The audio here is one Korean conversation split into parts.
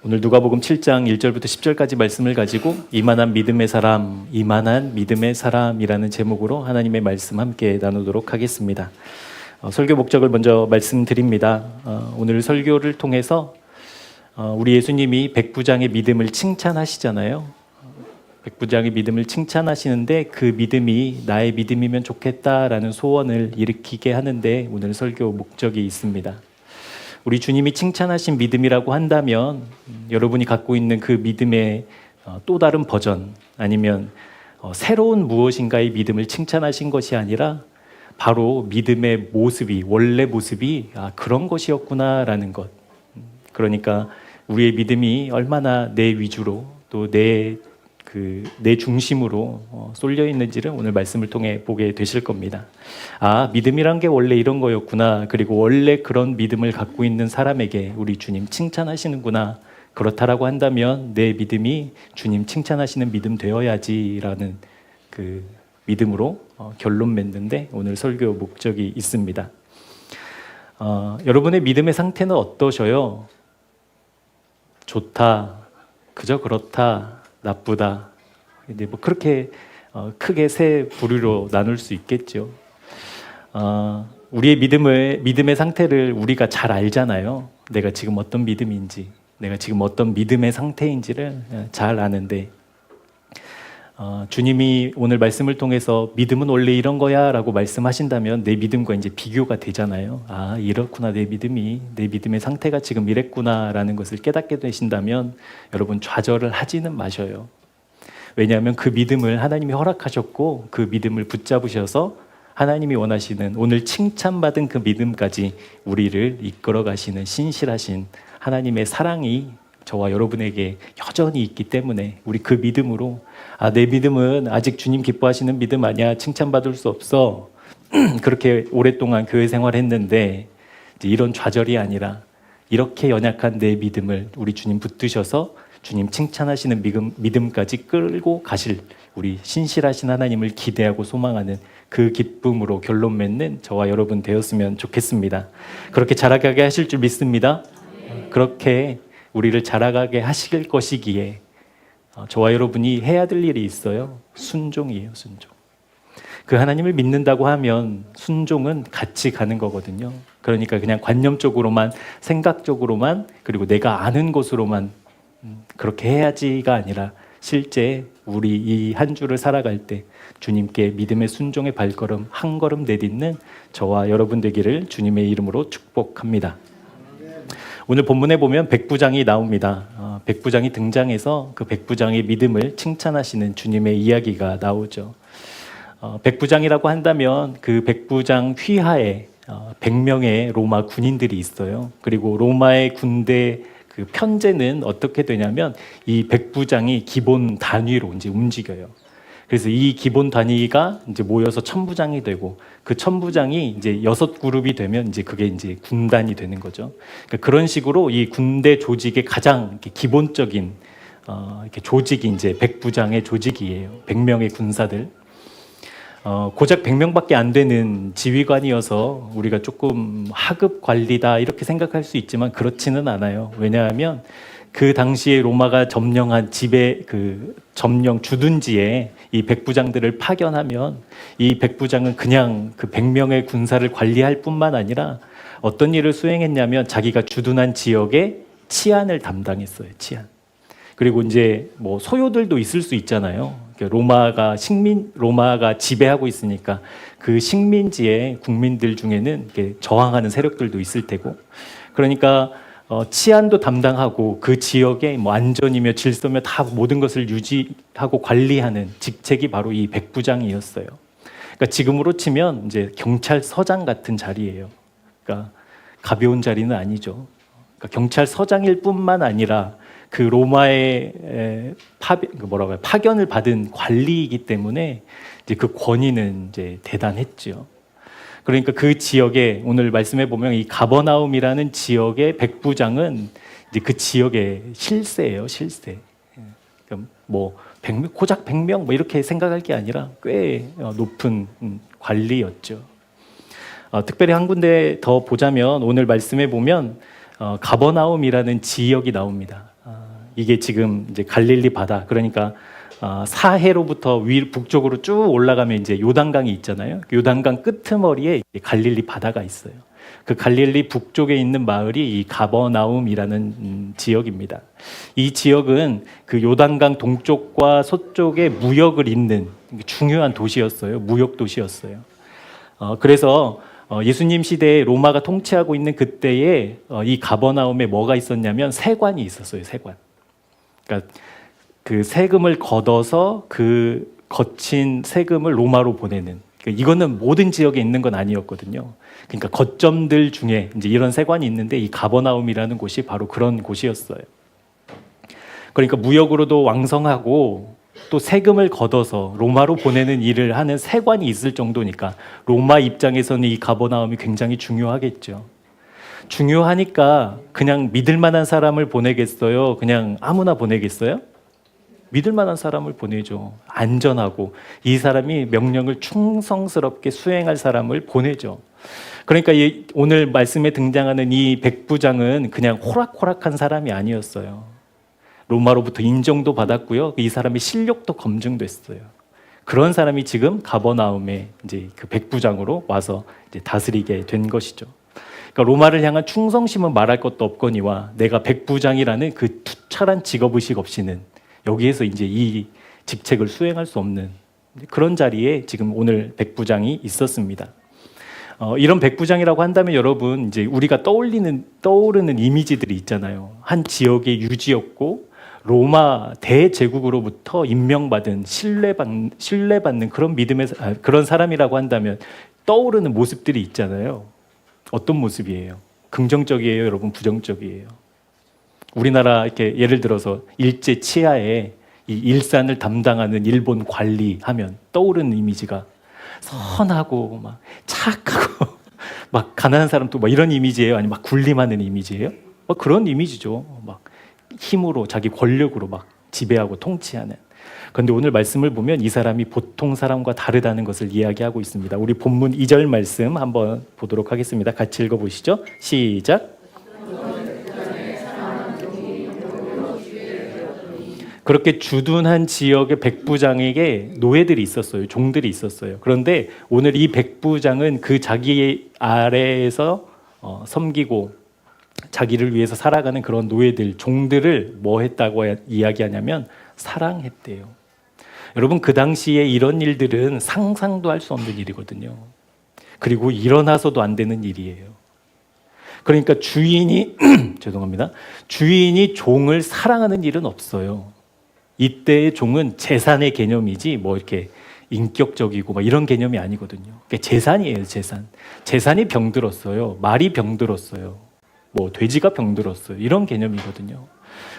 오늘 누가복음 7장 1절부터 10절까지 말씀을 가지고 이만한 믿음의 사람이라는 제목으로 하나님의 말씀 함께 나누도록 하겠습니다. 설교 목적을 먼저 말씀드립니다. 오늘 설교를 통해서 우리 예수님이 백부장의 믿음을 칭찬하시잖아요. 백부장의 믿음을 칭찬하시는데 그 믿음이 나의 믿음이면 좋겠다라는 소원을 일으키게 하는데 오늘 설교 목적이 있습니다. 우리 주님이 칭찬하신 믿음이라고 한다면 여러분이 갖고 있는 그 믿음의 또 다른 버전 아니면 새로운 무엇인가의 믿음을 칭찬하신 것이 아니라 바로 믿음의 모습이 원래 모습이 그런 것이었구나라는 것. 그러니까 우리의 믿음이 얼마나 내 위주로 또 내 중심으로 쏠려 있는지를 오늘 말씀을 통해 보게 되실 겁니다. 믿음이란 게 원래 이런 거였구나. 그리고 원래 그런 믿음을 갖고 있는 사람에게 우리 주님 칭찬하시는구나. 그렇다라고 한다면 내 믿음이 주님 칭찬하시는 믿음 되어야지라는 그 믿음으로 결론 맺는데 오늘 설교 목적이 있습니다. 여러분의 믿음의 상태는 어떠셔요? 좋다, 그저 그렇다, 나쁘다. 근데 뭐 그렇게 크게 세 부류로 나눌 수 있겠죠. 우리의 믿음의 상태를 우리가 잘 알잖아요. 내가 지금 어떤 믿음인지, 내가 지금 어떤 믿음의 상태인지를 잘 아는데 주님이 오늘 말씀을 통해서 믿음은 원래 이런 거야 라고 말씀하신다면 내 믿음과 이제 비교가 되잖아요. 이렇구나, 내 믿음의 상태가 지금 이랬구나 라는 것을 깨닫게 되신다면 여러분 좌절을 하지는 마셔요. 왜냐하면 그 믿음을 하나님이 허락하셨고 그 믿음을 붙잡으셔서 하나님이 원하시는 오늘 칭찬받은 그 믿음까지 우리를 이끌어 가시는 신실하신 하나님의 사랑이 저와 여러분에게 여전히 있기 때문에 우리 그 믿음으로 내 믿음은 아직 주님 기뻐하시는 믿음 아니야, 칭찬받을 수 없어. 그렇게 오랫동안 교회 생활했는데 이런 좌절이 아니라 이렇게 연약한 내 믿음을 우리 주님 붙드셔서 주님 칭찬하시는 믿음까지 끌고 가실 우리 신실하신 하나님을 기대하고 소망하는 그 기쁨으로 결론 맺는 저와 여러분 되었으면 좋겠습니다. 그렇게 자라가게 하실 줄 믿습니다. 그렇게 우리를 자라가게 하실 것이기에 저와 여러분이 해야 될 일이 있어요. 순종이에요, 순종. 그 하나님을 믿는다고 하면 순종은 같이 가는 거거든요. 그러니까 그냥 관념적으로만, 생각적으로만, 그리고 내가 아는 것으로만 그렇게 해야지가 아니라 실제 우리 이 한 주를 살아갈 때 주님께 믿음의 순종의 발걸음 한 걸음 내딛는 저와 여러분 되기를 주님의 이름으로 축복합니다. 오늘 본문에 보면 백부장이 나옵니다. 백부장이 등장해서 그 백부장의 믿음을 칭찬하시는 주님의 이야기가 나오죠. 백부장이라고 한다면 그 백부장 휘하에 100명의 로마 군인들이 있어요. 그리고 로마의 군대 그 편제는 어떻게 되냐면 이 백부장이 기본 단위로 이제 움직여요. 그래서 이 기본 단위가 이제 모여서 천부장이 되고 그 천부장이 이제 6그룹이 되면 이제 그게 이제 군단이 되는 거죠. 그러니까 그런 식으로 이 군대 조직의 가장 기본적인 이렇게 조직이 이제 백부장의 조직이에요. 100명의 군사들. 고작 100명밖에 안 되는 지휘관이어서 우리가 조금 하급 관리다 이렇게 생각할 수 있지만 그렇지는 않아요. 왜냐하면 그 당시에 로마가 점령한 점령 주둔지에 이 백부장들을 파견하면 이 백부장은 그냥 그 100명의 군사를 관리할 뿐만 아니라 어떤 일을 수행했냐면 자기가 주둔한 지역의 치안을 담당했어요. 치안. 그리고 이제 뭐 소요들도 있을 수 있잖아요. 로마가 지배하고 있으니까 그 식민지의 국민들 중에는 저항하는 세력들도 있을 테고, 그러니까 치안도 담당하고 그 지역의 뭐 안전이며 질서며 다 모든 것을 유지하고 관리하는 직책이 바로 이 백부장이었어요. 그러니까 지금으로 치면 이제 경찰서장 같은 자리예요. 그러니까 가벼운 자리는 아니죠. 그러니까 경찰서장일 뿐만 아니라 그 로마의 파견을 받은 관리이기 때문에 이제 그 권위는 이제 대단했죠. 그러니까 그 지역에 오늘 말씀해 보면 이 가버나움이라는 지역의 백부장은 이제 그 지역의 실세예요, 실세. 그러니까 뭐 100명, 고작 100명 뭐 이렇게 생각할 게 아니라 꽤 높은 관리였죠. 특별히 한 군데 더 보자면 오늘 말씀해 보면 가버나움이라는 지역이 나옵니다. 이게 지금 이제 갈릴리 바다, 그러니까 사해로부터 북쪽으로 쭉 올라가면 이제 요단강이 있잖아요. 요단강 끄트머리에 갈릴리 바다가 있어요. 그 갈릴리 북쪽에 있는 마을이 이 가버나움이라는 지역입니다. 이 지역은 그 요단강 동쪽과 서쪽에 무역을 잇는 중요한 도시였어요. 무역 도시였어요. 그래서 예수님 시대에 로마가 통치하고 있는 그때에 이 가버나움에 뭐가 있었냐면 세관이 있었어요. 세관. 그러니까 그 세금을 걷어서 그 거친 세금을 로마로 보내는. 그러니까 이거는 모든 지역에 있는 건 아니었거든요. 그러니까 거점들 중에 이제 이런 세관이 있는데 이 가버나움이라는 곳이 바로 그런 곳이었어요. 그러니까 무역으로도 왕성하고 또 세금을 걷어서 로마로 보내는 일을 하는 세관이 있을 정도니까 로마 입장에서는 이 가버나움이 굉장히 중요하겠죠. 중요하니까 그냥 믿을 만한 사람을 보내겠어요? 그냥 아무나 보내겠어요? 믿을 만한 사람을 보내죠. 안전하고 이 사람이 명령을 충성스럽게 수행할 사람을 보내죠. 그러니까 오늘 말씀에 등장하는 이 백부장은 그냥 호락호락한 사람이 아니었어요. 로마로부터 인정도 받았고요. 이 사람의 실력도 검증됐어요. 그런 사람이 지금 가버나움에 이제 그 백부장으로 와서 이제 다스리게 된 것이죠. 그러니까 로마를 향한 충성심은 말할 것도 없거니와 내가 백부장이라는 그 투철한 직업의식 없이는 여기에서 이제 이 직책을 수행할 수 없는 그런 자리에 지금 오늘 백부장이 있었습니다. 이런 백부장이라고 한다면 여러분 이제 우리가 떠오르는 이미지들이 있잖아요. 한 지역의 유지였고 로마 대제국으로부터 임명받은 신뢰받는 그런 그런 사람이라고 한다면 떠오르는 모습들이 있잖아요. 어떤 모습이에요? 긍정적이에요, 여러분? 부정적이에요? 우리나라 이렇게 예를 들어서 일제 치하에 이 일산을 담당하는 일본 관리하면 떠오르는 이미지가 선하고 막 착하고 막 가난한 사람도 막 이런 이미지예요? 아니면 막 군림하는 이미지예요? 막 그런 이미지죠. 막 힘으로 자기 권력으로 막 지배하고 통치하는. 그런데 오늘 말씀을 보면 이 사람이 보통 사람과 다르다는 것을 이야기하고 있습니다. 우리 본문 2절 말씀 한번 보도록 하겠습니다. 같이 읽어보시죠. 시작. 그렇게 주둔한 지역의 백부장에게 노예들이 있었어요. 종들이 있었어요. 그런데 오늘 이 백부장은 그 자기 아래에서 섬기고 자기를 위해서 살아가는 그런 노예들, 종들을 뭐 했다고 이야기하냐면 사랑했대요. 여러분 그 당시에 이런 일들은 상상도 할 수 없는 일이거든요. 그리고 일어나서도 안 되는 일이에요. 그러니까 주인이 죄송합니다. 주인이 종을 사랑하는 일은 없어요. 이때의 종은 재산의 개념이지 뭐 이렇게 인격적이고 막 이런 개념이 아니거든요. 그러니까 재산이에요, 재산. 재산이 병들었어요. 말이 병들었어요. 뭐 돼지가 병들었어요. 이런 개념이거든요.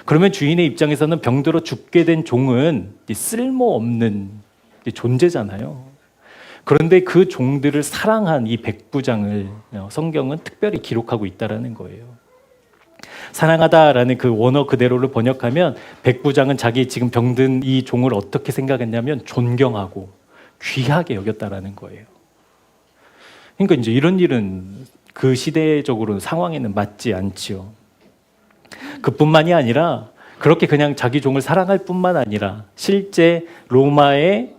그러면 주인의 입장에서는 병들어 죽게 된 종은 쓸모없는 존재잖아요. 그런데 그 종들을 사랑한 이 백부장을 성경은 특별히 기록하고 있다는 거예요. 사랑하다라는 그 원어 그대로를 번역하면 백부장은 자기 지금 병든 이 종을 어떻게 생각했냐면 존경하고 귀하게 여겼다라는 거예요. 그러니까 이제 이런 일은 그 시대적으로 상황에는 맞지 않지요. 그뿐만이 아니라 그렇게 그냥 자기 종을 사랑할 뿐만 아니라 실제 로마의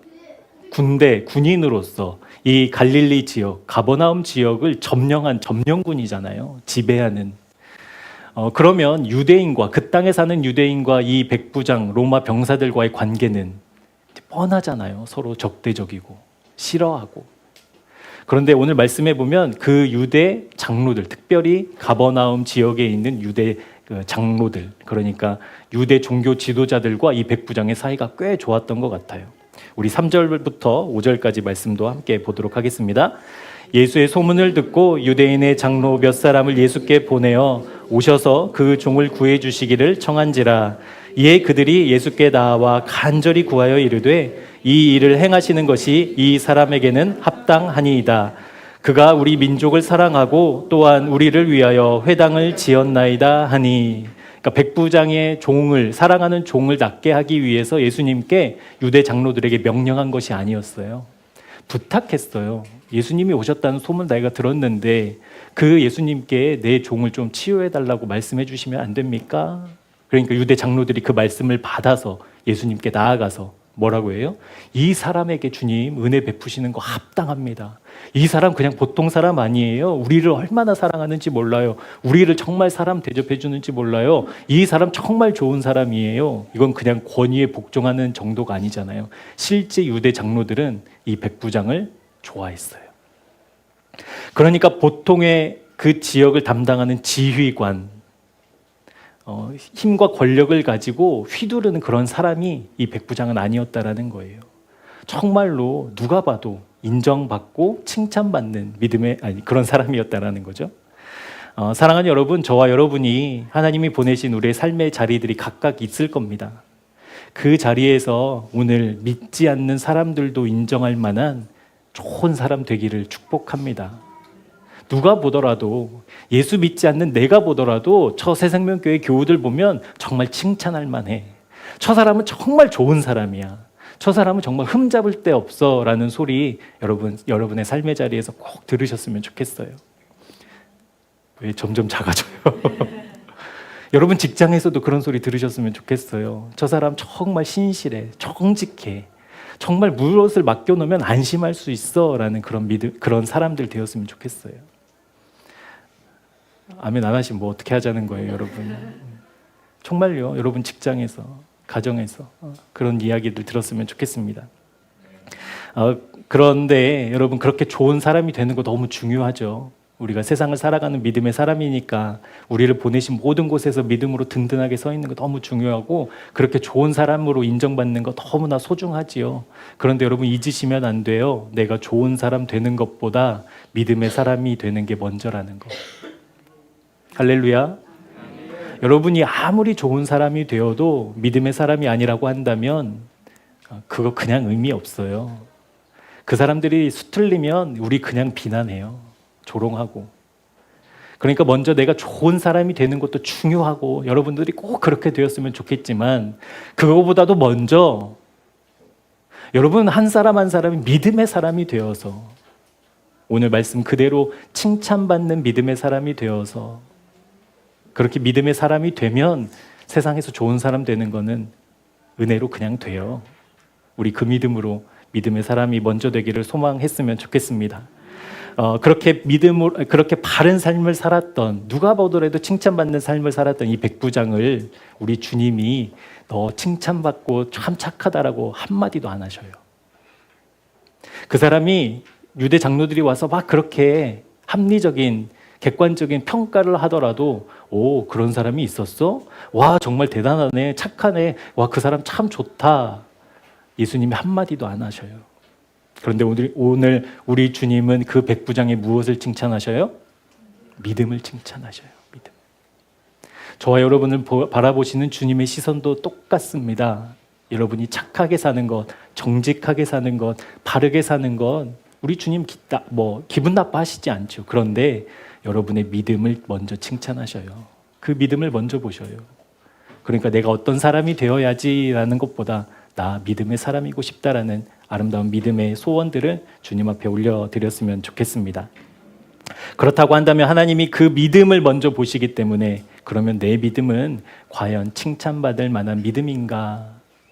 군인으로서 이 갈릴리 지역, 가버나움 지역을 점령한 점령군이잖아요. 지배하는. 그러면 유대인과 그 땅에 사는 유대인과 이 백부장 로마 병사들과의 관계는 뻔하잖아요. 서로 적대적이고 싫어하고. 그런데 오늘 말씀해 보면 그 유대 장로들, 특별히 가버나움 지역에 있는 유대 장로들, 그러니까 유대 종교 지도자들과 이 백부장의 사이가 꽤 좋았던 것 같아요. 우리 3절부터 5절까지 말씀도 함께 보도록 하겠습니다. 예수의 소문을 듣고 유대인의 장로 몇 사람을 예수께 보내어 오셔서 그 종을 구해 주시기를 청한지라. 이에 그들이 예수께 나와 간절히 구하여 이르되 이 일을 행하시는 것이 이 사람에게는 합당하니이다. 그가 우리 민족을 사랑하고 또한 우리를 위하여 회당을 지었나이다 하니. 그러니까 백부장의 종을 사랑하는 종을 낫게 하기 위해서 예수님께 유대 장로들에게 명령한 것이 아니었어요. 부탁했어요. 예수님이 오셨다는 소문 내가 들었는데 그 예수님께 내 종을 좀 치유해 달라고 말씀해 주시면 안 됩니까? 그러니까 유대 장로들이 그 말씀을 받아서 예수님께 나아가서 뭐라고 해요? 이 사람에게 주님 은혜 베푸시는 거 합당합니다. 이 사람 그냥 보통 사람 아니에요. 우리를 얼마나 사랑하는지 몰라요. 우리를 정말 사람 대접해 주는지 몰라요. 이 사람 정말 좋은 사람이에요. 이건 그냥 권위에 복종하는 정도가 아니잖아요. 실제 유대 장로들은 이 백부장을 좋아했어요. 그러니까 보통의 그 지역을 담당하는 지휘관, 힘과 권력을 가지고 휘두르는 그런 사람이 이 백부장은 아니었다라는 거예요. 정말로 누가 봐도 인정받고 칭찬받는 그런 사람이었다라는 거죠. 사랑하는 여러분, 저와 여러분이 하나님이 보내신 우리의 삶의 자리들이 각각 있을 겁니다. 그 자리에서 오늘 믿지 않는 사람들도 인정할 만한 좋은 사람 되기를 축복합니다. 누가 보더라도, 예수 믿지 않는 내가 보더라도 저 새생명교회 교우들 보면 정말 칭찬할 만해. 저 사람은 정말 좋은 사람이야. 저 사람은 정말 흠잡을 데 없어 라는 소리 여러분의 삶의 자리에서 꼭 들으셨으면 좋겠어요. 왜 점점 작아져요? 여러분 직장에서도 그런 소리 들으셨으면 좋겠어요. 저 사람 정말 신실해, 정직해, 정말 무엇을 맡겨놓으면 안심할 수 있어 라는 그런 사람들 되었으면 좋겠어요. 아멘 안 하시면 뭐 어떻게 하자는 거예요, 여러분? 정말요, 여러분 직장에서, 가정에서 그런 이야기들 들었으면 좋겠습니다. 그런데 여러분, 그렇게 좋은 사람이 되는 거 너무 중요하죠. 우리가 세상을 살아가는 믿음의 사람이니까 우리를 보내신 모든 곳에서 믿음으로 든든하게 서 있는 거 너무 중요하고, 그렇게 좋은 사람으로 인정받는 거 너무나 소중하지요. 그런데 여러분 잊으시면 안 돼요. 내가 좋은 사람 되는 것보다 믿음의 사람이 되는 게 먼저라는 거. 할렐루야. 여러분이 아무리 좋은 사람이 되어도 믿음의 사람이 아니라고 한다면 그거 그냥 의미 없어요. 그 사람들이 수틀리면 우리 그냥 비난해요. 조롱하고. 그러니까 먼저 내가 좋은 사람이 되는 것도 중요하고 여러분들이 꼭 그렇게 되었으면 좋겠지만, 그거보다도 먼저 여러분 한 사람 한 사람이 믿음의 사람이 되어서, 오늘 말씀 그대로 칭찬받는 믿음의 사람이 되어서, 그렇게 믿음의 사람이 되면 세상에서 좋은 사람 되는 거는 은혜로 그냥 돼요. 우리 그 믿음으로 믿음의 사람이 먼저 되기를 소망했으면 좋겠습니다. 그렇게 믿음으로, 그렇게 바른 삶을 살았던, 누가 보더라도 칭찬받는 삶을 살았던 이 백부장을 우리 주님이 너 칭찬받고 참 착하다라고 한마디도 안 하셔요. 그 사람이, 유대 장로들이 와서 막 그렇게 합리적인 객관적인 평가를 하더라도, 오, 그런 사람이 있었어? 와, 정말 대단하네, 착하네, 와, 그 사람 참 좋다, 예수님이 한마디도 안 하셔요. 그런데 오늘 우리 주님은 그 백부장의 무엇을 칭찬하셔요? 믿음을 칭찬하셔요. 믿음. 저와 여러분을 바라보시는 주님의 시선도 똑같습니다. 여러분이 착하게 사는 것, 정직하게 사는 것, 바르게 사는 것, 우리 주님 기분 나빠하시지 않죠. 그런데 여러분의 믿음을 먼저 칭찬하셔요. 그 믿음을 먼저 보셔요. 그러니까 내가 어떤 사람이 되어야지라는 것보다 나 믿음의 사람이고 싶다라는 아름다운 믿음의 소원들을 주님 앞에 올려드렸으면 좋겠습니다. 그렇다고 한다면 하나님이 그 믿음을 먼저 보시기 때문에, 그러면 내 믿음은 과연 칭찬받을 만한 믿음인가?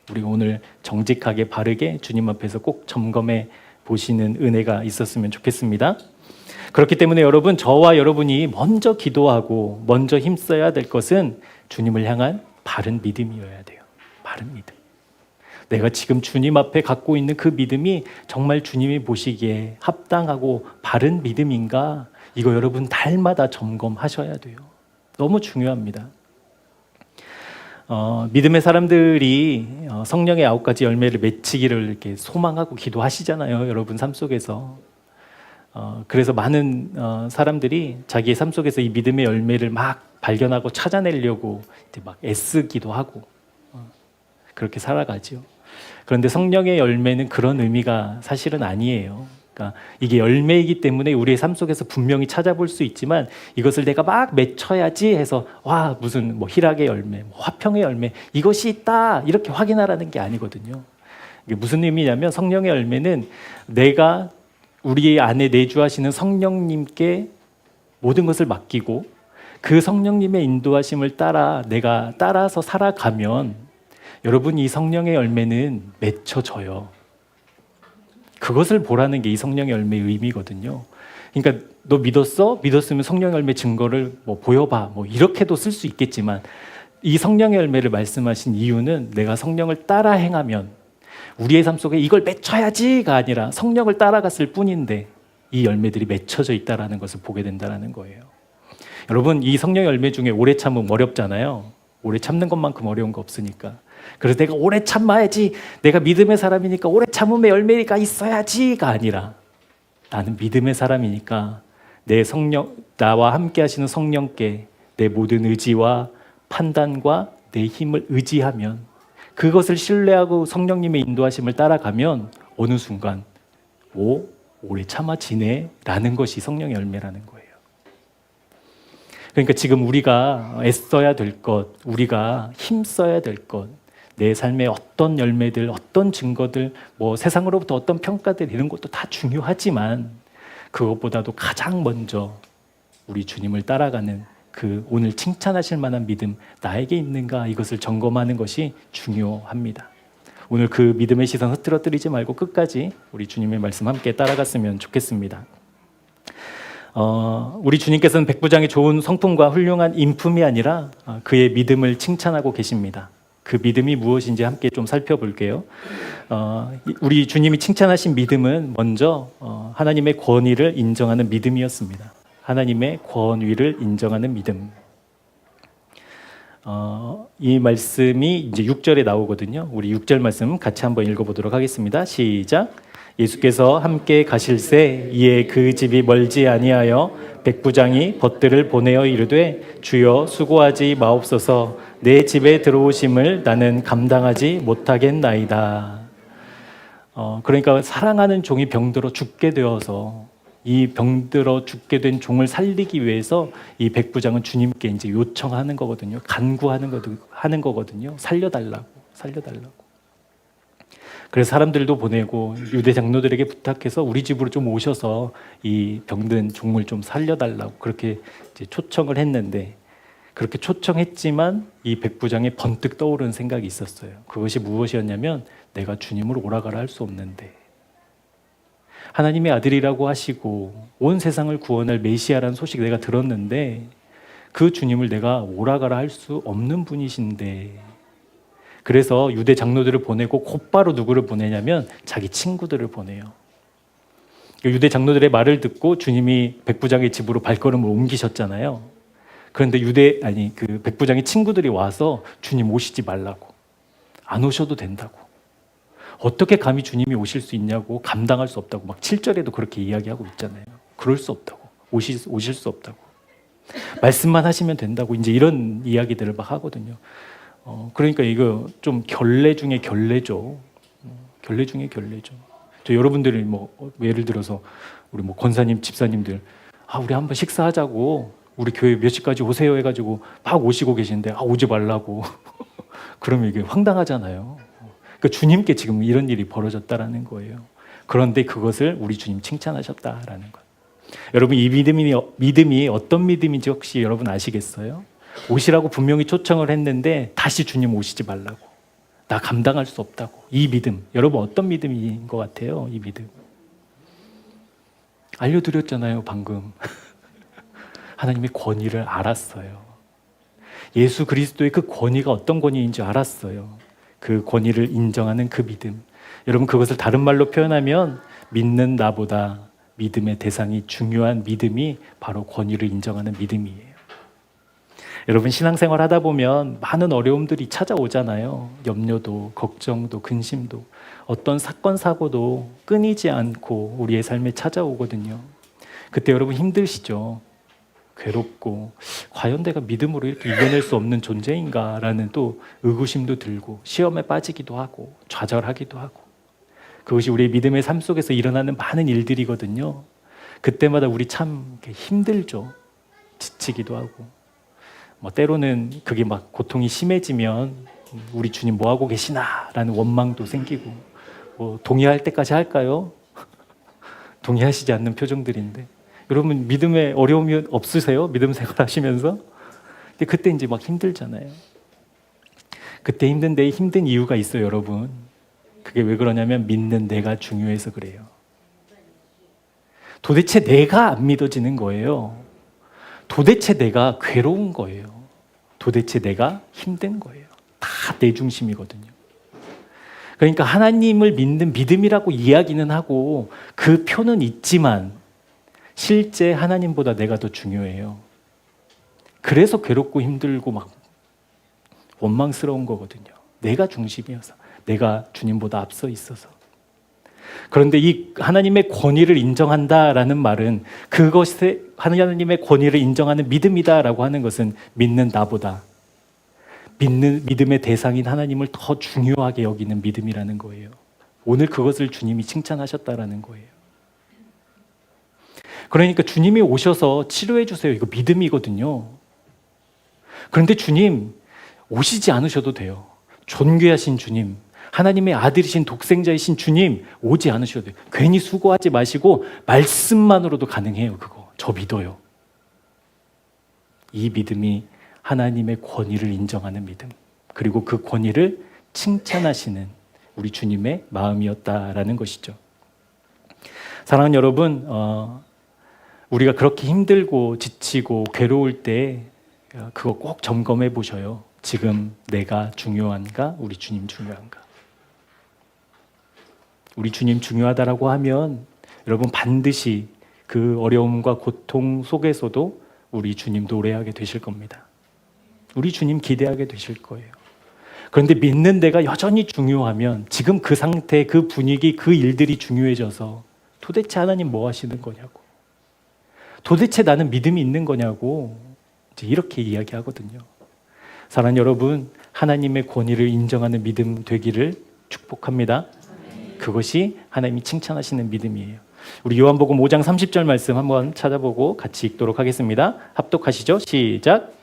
우리 오늘 정직하게 바르게 주님 앞에서 꼭 점검해 보시는 은혜가 있었으면 좋겠습니다. 그렇기 때문에 여러분, 저와 여러분이 먼저 기도하고 먼저 힘써야 될 것은 주님을 향한 바른 믿음이어야 돼요. 바른 믿음. 내가 지금 주님 앞에 갖고 있는 그 믿음이 정말 주님이 보시기에 합당하고 바른 믿음인가? 이거 여러분 날마다 점검하셔야 돼요. 너무 중요합니다. 믿음의 사람들이 성령의 9가지 열매를 맺히기를 이렇게 소망하고 기도하시잖아요. 여러분 삶 속에서. 그래서 많은 사람들이 자기의 삶 속에서 이 믿음의 열매를 막 발견하고 찾아내려고 이제 막 애쓰기도 하고 그렇게 살아가죠. 그런데 성령의 열매는 그런 의미가 사실은 아니에요. 그러니까 이게 열매이기 때문에 우리의 삶 속에서 분명히 찾아볼 수 있지만, 이것을 내가 막 맺혀야지 해서 와, 무슨 뭐 희락의 열매, 화평의 열매, 이것이 있다 이렇게 확인하라는 게 아니거든요. 이게 무슨 의미냐면, 성령의 열매는 내가 우리 안에 내주하시는 성령님께 모든 것을 맡기고 그 성령님의 인도하심을 따라 내가 따라서 살아가면 여러분 이 성령의 열매는 맺혀져요. 그것을 보라는 게 이 성령의 열매의 의미거든요. 그러니까 너 믿었어? 믿었으면 성령의 열매 증거를 뭐 보여봐. 뭐 이렇게도 쓸 수 있겠지만 이 성령의 열매를 말씀하신 이유는 내가 성령을 따라 행하면 우리의 삶 속에 이걸 맺혀야지가 아니라 성령을 따라갔을 뿐인데 이 열매들이 맺혀져 있다는 것을 보게 된다는 거예요. 여러분 이 성령의 열매 중에 오래 참으면 어렵잖아요. 오래 참는 것만큼 어려운 거 없으니까. 그래서 내가 오래 참아야지, 내가 믿음의 사람이니까 오래 참음의 열매가 있어야지가 아니라 나는 믿음의 사람이니까 내 성령, 나와 함께 하시는 성령께 내 모든 의지와 판단과 내 힘을 의지하면, 그것을 신뢰하고 성령님의 인도하심을 따라가면 어느 순간 오래 참아지네 라는 것이 성령의 열매라는 거예요. 그러니까 지금 우리가 애써야 될 것, 우리가 힘써야 될 것, 내 삶의 어떤 열매들, 어떤 증거들, 뭐 세상으로부터 어떤 평가들, 이런 것도 다 중요하지만 그것보다도 가장 먼저 우리 주님을 따라가는 그 오늘 칭찬하실 만한 믿음 나에게 있는가, 이것을 점검하는 것이 중요합니다. 오늘 그 믿음의 시선 흐트러뜨리지 말고 끝까지 우리 주님의 말씀 함께 따라갔으면 좋겠습니다. 우리 주님께서는 백부장의 좋은 성품과 훌륭한 인품이 아니라 그의 믿음을 칭찬하고 계십니다. 그 믿음이 무엇인지 함께 좀 살펴볼게요. 우리 주님이 칭찬하신 믿음은 먼저 하나님의 권위를 인정하는 믿음이었습니다. 하나님의 권위를 인정하는 믿음. 이 말씀이 이제 6절에 나오거든요. 우리 6절 말씀 같이 한번 읽어보도록 하겠습니다. 시작. 예수께서 함께 가실새 이에 그 집이 멀지 아니하여 백부장이 벗들을 보내어 이르되 주여 수고하지 마옵소서, 내 집에 들어오심을 나는 감당하지 못하겠나이다. 그러니까 사랑하는 종이 병들어 죽게 되어서 이 병들어 죽게 된 종을 살리기 위해서 이 백부장은 주님께 이제 요청하는 거거든요. 간구하는 거거든요. 살려달라고. 그래서 사람들도 보내고 유대 장로들에게 부탁해서 우리 집으로 좀 오셔서 이 병든 종을 좀 살려달라고 그렇게 이제 초청을 했는데, 그렇게 초청했지만 이 백부장의 번뜩 떠오르는 생각이 있었어요. 그것이 무엇이었냐면, 내가 주님을 오라가라 할 수 없는데, 하나님의 아들이라고 하시고 온 세상을 구원할 메시아라는 소식 내가 들었는데 그 주님을 내가 오라가라 할 수 없는 분이신데, 그래서 유대 장로들을 보내고 곧바로 누구를 보내냐면 자기 친구들을 보내요. 유대 장로들의 말을 듣고 주님이 백부장의 집으로 발걸음을 옮기셨잖아요. 그런데 그 백부장의 친구들이 와서 주님 오시지 말라고, 안 오셔도 된다고, 어떻게 감히 주님이 오실 수 있냐고, 감당할 수 없다고, 막 7절에도 그렇게 이야기하고 있잖아요. 그럴 수 없다고, 오실 수 없다고, 말씀만 하시면 된다고, 이제 이런 이야기들을 막 하거든요. 그러니까 이거 좀 결례 중에 결례죠. 결례 중에 결례죠. 저 여러분들이 뭐 예를 들어서 우리 뭐 권사님, 집사님들, 우리 한번 식사하자고, 우리 교회 몇 시까지 오세요 해가지고 막 오시고 계신데 오지 말라고 그러면 이게 황당하잖아요. 그러니까 주님께 지금 이런 일이 벌어졌다라는 거예요. 그런데 그것을 우리 주님 칭찬하셨다라는 것. 여러분 이 믿음이 어떤 믿음인지 혹시 여러분 아시겠어요? 오시라고 분명히 초청을 했는데 다시 주님 오시지 말라고, 나 감당할 수 없다고. 이 믿음, 여러분 어떤 믿음인 것 같아요? 이 믿음 알려드렸잖아요 방금. 하나님의 권위를 알았어요. 예수 그리스도의 그 권위가 어떤 권위인지 알았어요. 그 권위를 인정하는 그 믿음. 여러분 그것을 다른 말로 표현하면 믿는 나보다 믿음의 대상이 중요한 믿음이 바로 권위를 인정하는 믿음이에요. 여러분 신앙생활 하다 보면 많은 어려움들이 찾아오잖아요. 염려도, 걱정도, 근심도, 어떤 사건, 사고도 끊이지 않고 우리의 삶에 찾아오거든요. 그때 여러분 힘드시죠? 괴롭고 과연 내가 믿음으로 이렇게 이겨낼 수 없는 존재인가 라는 또 의구심도 들고 시험에 빠지기도 하고 좌절하기도 하고, 그것이 우리의 믿음의 삶 속에서 일어나는 많은 일들이거든요. 그때마다 우리 참 힘들죠. 지치기도 하고, 때로는 그게 막 고통이 심해지면 우리 주님 뭐 하고 계시나 라는 원망도 생기고, 동의할 때까지 할까요? 동의하시지 않는 표정들인데, 여러분 믿음에 어려움이 없으세요? 믿음 생활 하시면서? 근데 그때 이제 막 힘들잖아요. 그때 힘든데 힘든 이유가 있어요, 여러분. 그게 왜 그러냐면 믿는 내가 중요해서 그래요. 도대체 내가 안 믿어지는 거예요. 도대체 내가 괴로운 거예요. 도대체 내가 힘든 거예요. 다 내 중심이거든요. 그러니까 하나님을 믿는 믿음이라고 이야기는 하고 그 표는 있지만 실제 하나님보다 내가 더 중요해요. 그래서 괴롭고 힘들고 막 원망스러운 거거든요. 내가 중심이어서, 내가 주님보다 앞서 있어서. 그런데 이 하나님의 권위를 인정한다라는 말은 그것에 하나님의 권위를 인정하는 믿음이다라고 하는 것은 믿는 나보다 믿는 믿음의 대상인 하나님을 더 중요하게 여기는 믿음이라는 거예요. 오늘 그것을 주님이 칭찬하셨다라는 거예요. 그러니까 주님이 오셔서 치료해 주세요. 이거 믿음이거든요. 그런데 주님 오시지 않으셔도 돼요. 존귀하신 주님, 하나님의 아들이신 독생자이신 주님 오지 않으셔도 돼요. 괜히 수고하지 마시고 말씀만으로도 가능해요. 그거 저 믿어요. 이 믿음이 하나님의 권위를 인정하는 믿음, 그리고 그 권위를 칭찬하시는 우리 주님의 마음이었다라는 것이죠. 사랑하는 여러분, 우리가 그렇게 힘들고 지치고 괴로울 때 그거 꼭 점검해 보셔요. 지금 내가 중요한가? 우리 주님 중요한가? 우리 주님 중요하다라고 하면 여러분 반드시 그 어려움과 고통 속에서도 우리 주님 노래하게 되실 겁니다. 우리 주님 기대하게 되실 거예요. 그런데 믿는 데가 여전히 중요하면 지금 그 상태, 그 분위기, 그 일들이 중요해져서 도대체 하나님 뭐 하시는 거냐고, 도대체 나는 믿음이 있는 거냐고 이제 이렇게 이야기하거든요. 사랑하는 여러분, 하나님의 권위를 인정하는 믿음 되기를 축복합니다. 그것이 하나님이 칭찬하시는 믿음이에요. 우리 요한복음 5장 30절 말씀 한번 찾아보고 같이 읽도록 하겠습니다. 합독하시죠. 시작.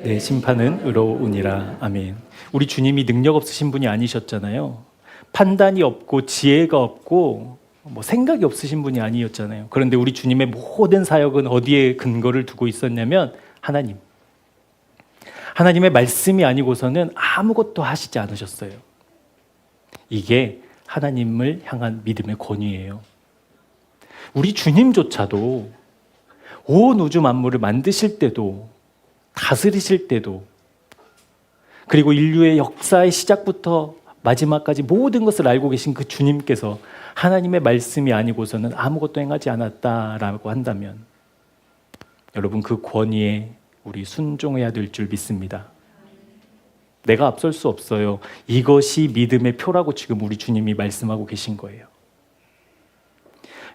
내 심판은 의로우니라. 아멘. 우리 주님이 능력 없으신 분이 아니셨잖아요. 판단이 없고 지혜가 없고 생각이 없으신 분이 아니었잖아요. 그런데 우리 주님의 모든 사역은 어디에 근거를 두고 있었냐면 하나님. 하나님의 말씀이 아니고서는 아무것도 하시지 않으셨어요. 이게 하나님을 향한 믿음의 권위예요. 우리 주님조차도 온 우주 만물을 만드실 때도 다스리실 때도 그리고 인류의 역사의 시작부터 마지막까지 모든 것을 알고 계신 그 주님께서 하나님의 말씀이 아니고서는 아무것도 행하지 않았다라고 한다면 여러분 그 권위에 우리 순종해야 될 줄 믿습니다. 내가 앞설 수 없어요. 이것이 믿음의 표라고 지금 우리 주님이 말씀하고 계신 거예요.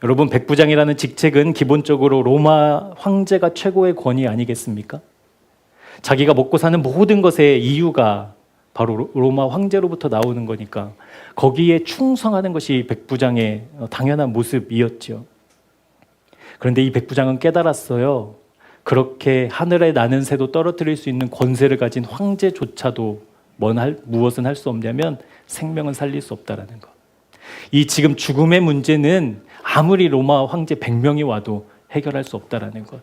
여러분 백부장이라는 직책은 기본적으로 로마 황제가 최고의 권위 아니겠습니까? 자기가 먹고 사는 모든 것의 이유가 바로 로마 황제로부터 나오는 거니까 거기에 충성하는 것이 백부장의 당연한 모습이었죠. 그런데 이 백부장은 깨달았어요. 그렇게 하늘에 나는 새도 떨어뜨릴 수 있는 권세를 가진 황제조차도 무엇은 할 수 없냐면 생명은 살릴 수 없다라는 것. 이 지금 죽음의 문제는 아무리 로마 황제 100명이 와도 해결할 수 없다라는 것.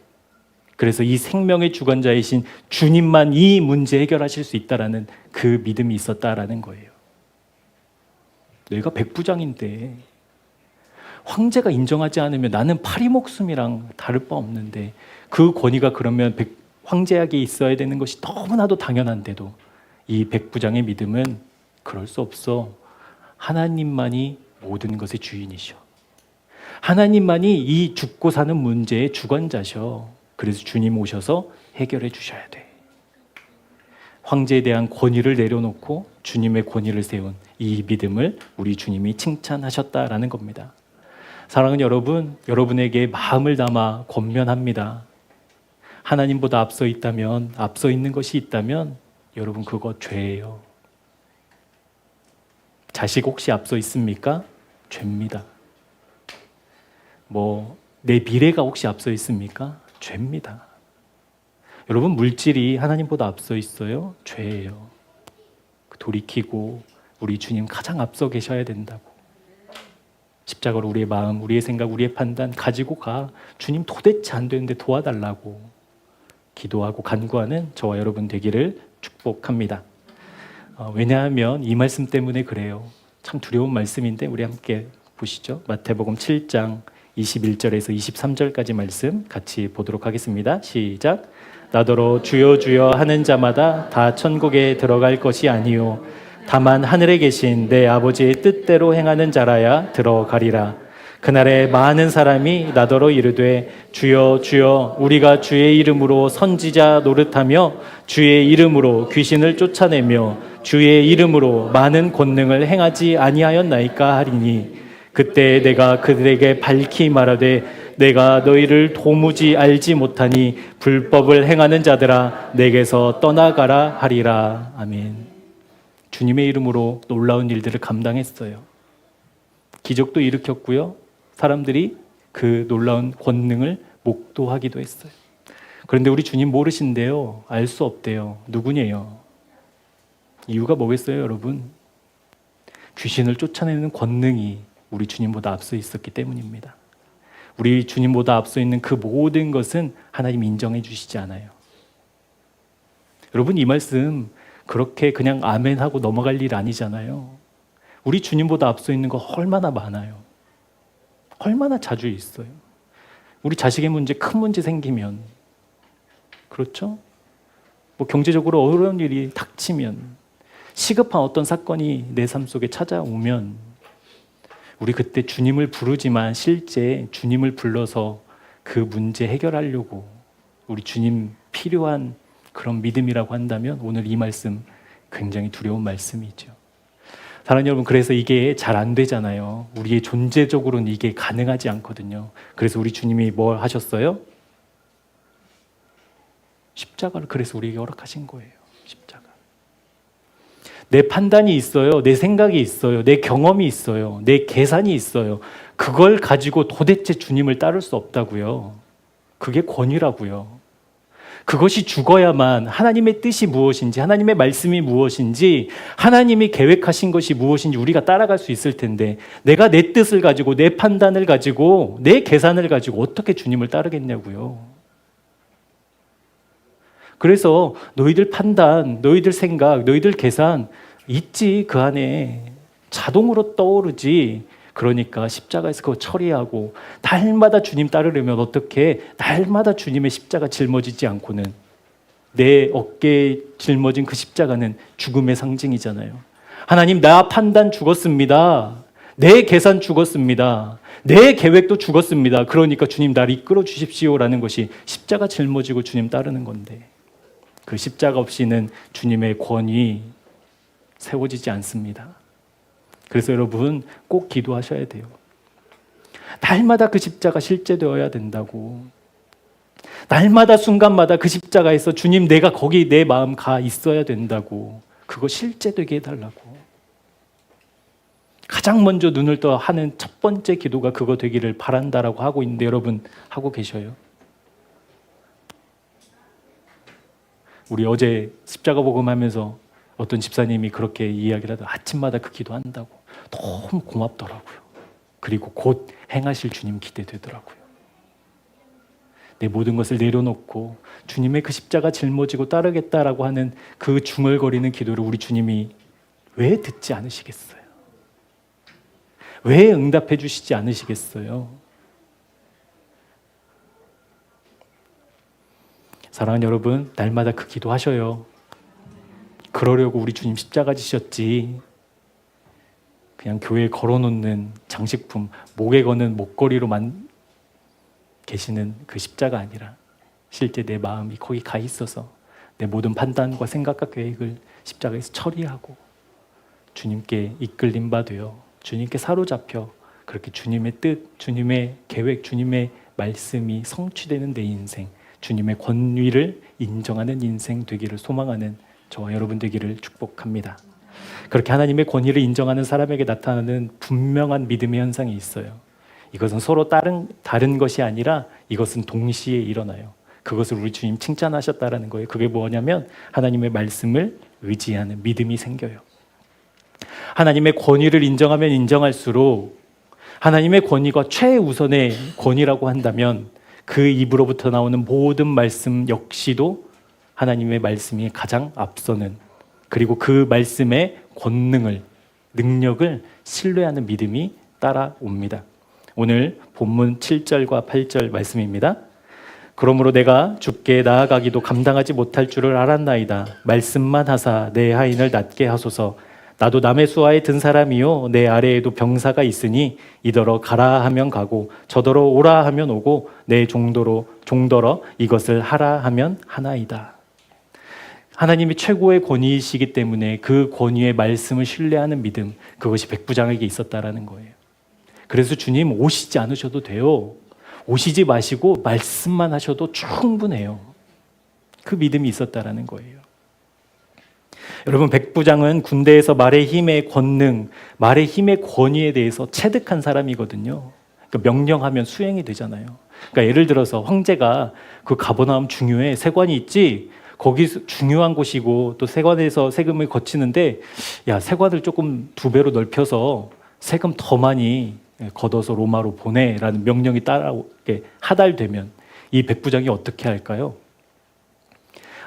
그래서 이 생명의 주관자이신 주님만 이 문제 해결하실 수 있다라는 그 믿음이 있었다라는 거예요. 내가 백부장인데 황제가 인정하지 않으면 나는 파리 목숨이랑 다를 바 없는데 그 권위가 그러면 황제에게 있어야 되는 것이 너무나도 당연한데도 이 백부장의 믿음은 그럴 수 없어. 하나님만이 모든 것의 주인이셔. 하나님만이 이 죽고 사는 문제의 주관자셔. 그래서 주님 오셔서 해결해 주셔야 돼. 황제에 대한 권위를 내려놓고 주님의 권위를 세운 이 믿음을 우리 주님이 칭찬하셨다라는 겁니다. 사랑하는 여러분, 여러분에게 마음을 담아 권면합니다. 하나님보다 앞서 있다면, 앞서 있는 것이 있다면 여러분 그거 죄예요. 자식 혹시 앞서 있습니까? 죄입니다. 내 미래가 혹시 앞서 있습니까? 죄입니다. 여러분 물질이 하나님보다 앞서 있어요? 죄예요. 돌이키고 우리 주님 가장 앞서 계셔야 된다고. 십자가로 우리의 마음, 우리의 생각, 우리의 판단 가지고 가. 주님 도대체 안 되는데 도와달라고 기도하고 간구하는 저와 여러분 되기를 축복합니다. 왜냐하면 이 말씀 때문에 그래요. 참 두려운 말씀인데 우리 함께 보시죠. 마태복음 7장 21절에서 23절까지 말씀 같이 보도록 하겠습니다. 시작. 나더러 주여 주여 하는 자마다 다 천국에 들어갈 것이 아니요 다만 하늘에 계신 내 아버지의 뜻대로 행하는 자라야 들어가리라. 그날에 많은 사람이 나더러 이르되 주여 주여 우리가 주의 이름으로 선지자 노릇하며 주의 이름으로 귀신을 쫓아내며 주의 이름으로 많은 권능을 행하지 아니하였나이까 하리니 그때 내가 그들에게 밝히 말하되 내가 너희를 도무지 알지 못하니 불법을 행하는 자들아 내게서 떠나가라 하리라. 아멘. 주님의 이름으로 놀라운 일들을 감당했어요. 기적도 일으켰고요. 사람들이 그 놀라운 권능을 목도하기도 했어요. 그런데 우리 주님 모르신대요. 알 수 없대요. 누구냐요? 이유가 뭐겠어요, 여러분? 귀신을 쫓아내는 권능이 우리 주님보다 앞서 있었기 때문입니다. 우리 주님보다 앞서 있는 그 모든 것은 하나님 인정해 주시지 않아요. 여러분 이 말씀 그렇게 그냥 아멘 하고 넘어갈 일 아니잖아요. 우리 주님보다 앞서 있는 거 얼마나 많아요. 얼마나 자주 있어요. 우리 자식의 문제, 큰 문제 생기면, 그렇죠? 뭐 경제적으로 어려운 일이 닥치면, 시급한 어떤 사건이 내 삶 속에 찾아오면 우리 그때 주님을 부르지만 실제 주님을 불러서 그 문제 해결하려고 우리 주님 필요한 그런 믿음이라고 한다면 오늘 이 말씀 굉장히 두려운 말씀이죠. 사랑하는 여러분, 그래서 이게 잘 안 되잖아요. 우리의 존재적으로는 이게 가능하지 않거든요. 그래서 우리 주님이 뭘 하셨어요? 십자가를 그래서 우리에게 허락하신 거예요. 십자가. 내 판단이 있어요. 내 생각이 있어요. 내 경험이 있어요. 내 계산이 있어요. 그걸 가지고 도대체 주님을 따를 수 없다고요. 그게 권위라고요. 그것이 죽어야만 하나님의 뜻이 무엇인지, 하나님의 말씀이 무엇인지, 하나님이 계획하신 것이 무엇인지 우리가 따라갈 수 있을 텐데, 내가 내 뜻을 가지고, 내 판단을 가지고, 내 계산을 가지고 어떻게 주님을 따르겠냐고요. 그래서 너희들 판단, 너희들 생각, 너희들 계산 있지, 그 안에 자동으로 떠오르지. 그러니까 십자가에서 그거 처리하고 날마다 주님 따르려면 어떻게 날마다 주님의 십자가 짊어지지 않고는 내 어깨에 짊어진 그 십자가는 죽음의 상징이잖아요. 하나님 나 판단 죽었습니다. 내 계산 죽었습니다. 내 계획도 죽었습니다. 그러니까 주님 날 이끌어 주십시오라는 것이 십자가 짊어지고 주님 따르는 건데 그 십자가 없이는 주님의 권위 세워지지 않습니다. 그래서 여러분 꼭 기도하셔야 돼요. 날마다 그 십자가 실제되어야 된다고. 날마다 순간마다 그 십자가에서 주님 내가 거기 내 마음 가 있어야 된다고. 그거 실제되게 해달라고. 가장 먼저 눈을 떠 하는 첫 번째 기도가 그거 되기를 바란다라고 하고 있는데 여러분 하고 계셔요? 우리 어제 십자가 복음하면서 어떤 집사님이 그렇게 이야기를 하더라고요. 아침마다 그 기도한다고. 너무 고맙더라고요. 그리고 곧 행하실 주님 기대되더라고요. 내 모든 것을 내려놓고 주님의 그 십자가 짊어지고 따르겠다라고 하는 그 중얼거리는 기도를 우리 주님이 왜 듣지 않으시겠어요? 왜 응답해 주시지 않으시겠어요? 사랑하는 여러분, 날마다 그 기도하셔요. 그러려고 우리 주님 십자가 지셨지. 그냥 교회에 걸어놓는 장식품, 목에 거는 목걸이로 계시는 그 십자가 아니라 실제 내 마음이 거기 가 있어서 내 모든 판단과 생각과 계획을 십자가에서 처리하고 주님께 이끌림 받으여 주님께 사로잡혀 그렇게 주님의 뜻, 주님의 계획, 주님의 말씀이 성취되는 내 인생, 주님의 권위를 인정하는 인생 되기를 소망하는 저와 여러분 되기를 축복합니다. 그렇게 하나님의 권위를 인정하는 사람에게 나타나는 분명한 믿음의 현상이 있어요. 이것은 서로 다른 것이 아니라 이것은 동시에 일어나요. 그것을 우리 주님 칭찬하셨다라는 거예요. 그게 뭐냐면 하나님의 말씀을 의지하는 믿음이 생겨요. 하나님의 권위를 인정하면 인정할수록 하나님의 권위가 최우선의 권위라고 한다면 그 입으로부터 나오는 모든 말씀 역시도 하나님의 말씀이 가장 앞서는, 그리고 그 말씀의 권능을, 능력을 신뢰하는 믿음이 따라옵니다. 오늘 본문 7절과 8절 말씀입니다. 그러므로 내가 주께 나아가기도 감당하지 못할 줄을 알았나이다. 말씀만 하사 내 하인을 낫게 하소서. 나도 남의 수하에 든 사람이요 내 아래에도 병사가 있으니 이더러 가라 하면 가고 저더러 오라 하면 오고 내 종더러 이것을 하라 하면 하나이다. 하나님이 최고의 권위이시기 때문에 그 권위의 말씀을 신뢰하는 믿음, 그것이 백부장에게 있었다라는 거예요. 그래서 주님 오시지 않으셔도 돼요. 오시지 마시고 말씀만 하셔도 충분해요. 그 믿음이 있었다라는 거예요. 여러분, 백부장은 군대에서 말의 힘의 권능, 말의 힘의 권위에 대해서 체득한 사람이거든요. 그러니까 명령하면 수행이 되잖아요. 그러니까 예를 들어서 황제가 그 가버나움 중요해, 세관이 있지, 거기 중요한 곳이고 또 세관에서 세금을 거치는데, 야, 세관을 조금 2배로 넓혀서 세금 더 많이 걷어서 로마로 보내라는 명령이 따라오게 하달되면 이 백부장이 어떻게 할까요?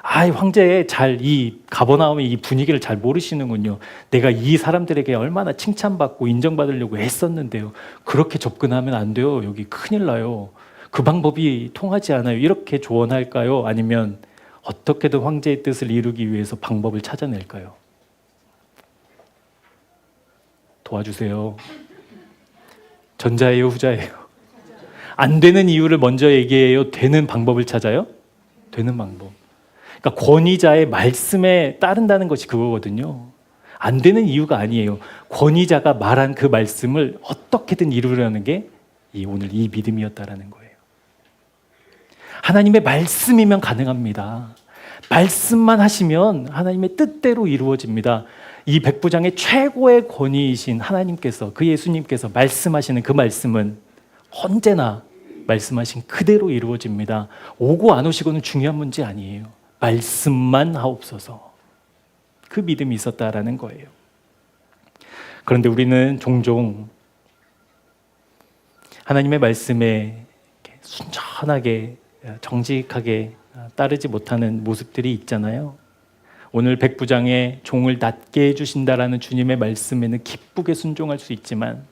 황제 이 가버나움의 이 분위기를 잘 모르시는군요. 내가 이 사람들에게 얼마나 칭찬받고 인정받으려고 했었는데요. 그렇게 접근하면 안 돼요. 여기 큰일 나요. 그 방법이 통하지 않아요. 이렇게 조언할까요? 아니면 어떻게든 황제의 뜻을 이루기 위해서 방법을 찾아낼까요? 도와주세요. 전자예요, 후자예요? 안 되는 이유를 먼저 얘기해요? 되는 방법을 찾아요? 되는 방법. 그러니까 권위자의 말씀에 따른다는 것이 그거거든요. 안 되는 이유가 아니에요. 권위자가 말한 그 말씀을 어떻게든 이루려는 게 오늘 이 믿음이었다라는 거예요. 하나님의 말씀이면 가능합니다. 말씀만 하시면 하나님의 뜻대로 이루어집니다. 이 백부장의 최고의 권위이신 하나님께서, 그 예수님께서 말씀하시는 그 말씀은 언제나 말씀하신 그대로 이루어집니다. 오고 안 오시고는 중요한 문제 아니에요. 말씀만 하옵소서. 그 믿음이 있었다라는 거예요. 그런데 우리는 종종 하나님의 말씀에 순전하게 정직하게 따르지 못하는 모습들이 있잖아요. 오늘 백부장의 종을 낫게 해주신다라는 주님의 말씀에는 기쁘게 순종할 수 있지만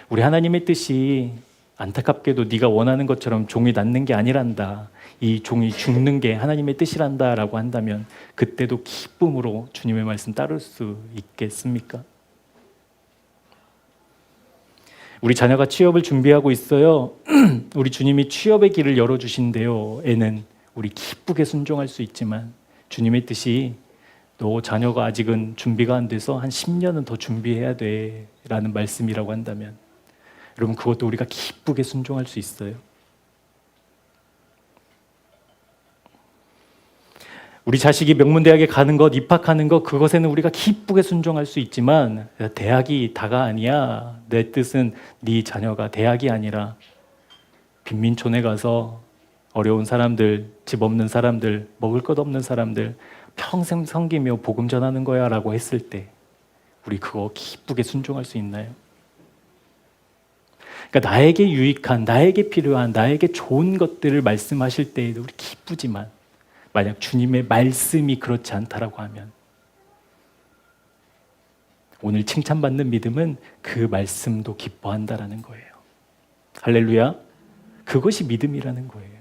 우리 하나님의 뜻이 안타깝게도 네가 원하는 것처럼 종이 낫는 게 아니란다, 이 종이 죽는 게 하나님의 뜻이란다 라고 한다면 그때도 기쁨으로 주님의 말씀 따를 수 있겠습니까? 우리 자녀가 취업을 준비하고 있어요. 우리 주님이 취업의 길을 열어주신대요. 애는 우리 기쁘게 순종할 수 있지만 주님의 뜻이 너 자녀가 아직은 준비가 안 돼서 한 10년은 더 준비해야 돼 라는 말씀이라고 한다면 여러분, 그것도 우리가 기쁘게 순종할 수 있어요. 우리 자식이 명문대학에 가는 것, 입학하는 것, 그것에는 우리가 기쁘게 순종할 수 있지만 대학이 다가 아니야. 내 뜻은 네 자녀가 대학이 아니라 빈민촌에 가서 어려운 사람들, 집 없는 사람들, 먹을 것 없는 사람들 평생 섬기며 복음 전하는 거야 라고 했을 때 우리 그거 기쁘게 순종할 수 있나요? 그러니까 나에게 유익한, 나에게 필요한, 나에게 좋은 것들을 말씀하실 때에도 우리 기쁘지만 만약 주님의 말씀이 그렇지 않다라고 하면 오늘 칭찬받는 믿음은 그 말씀도 기뻐한다라는 거예요. 할렐루야. 그것이 믿음이라는 거예요.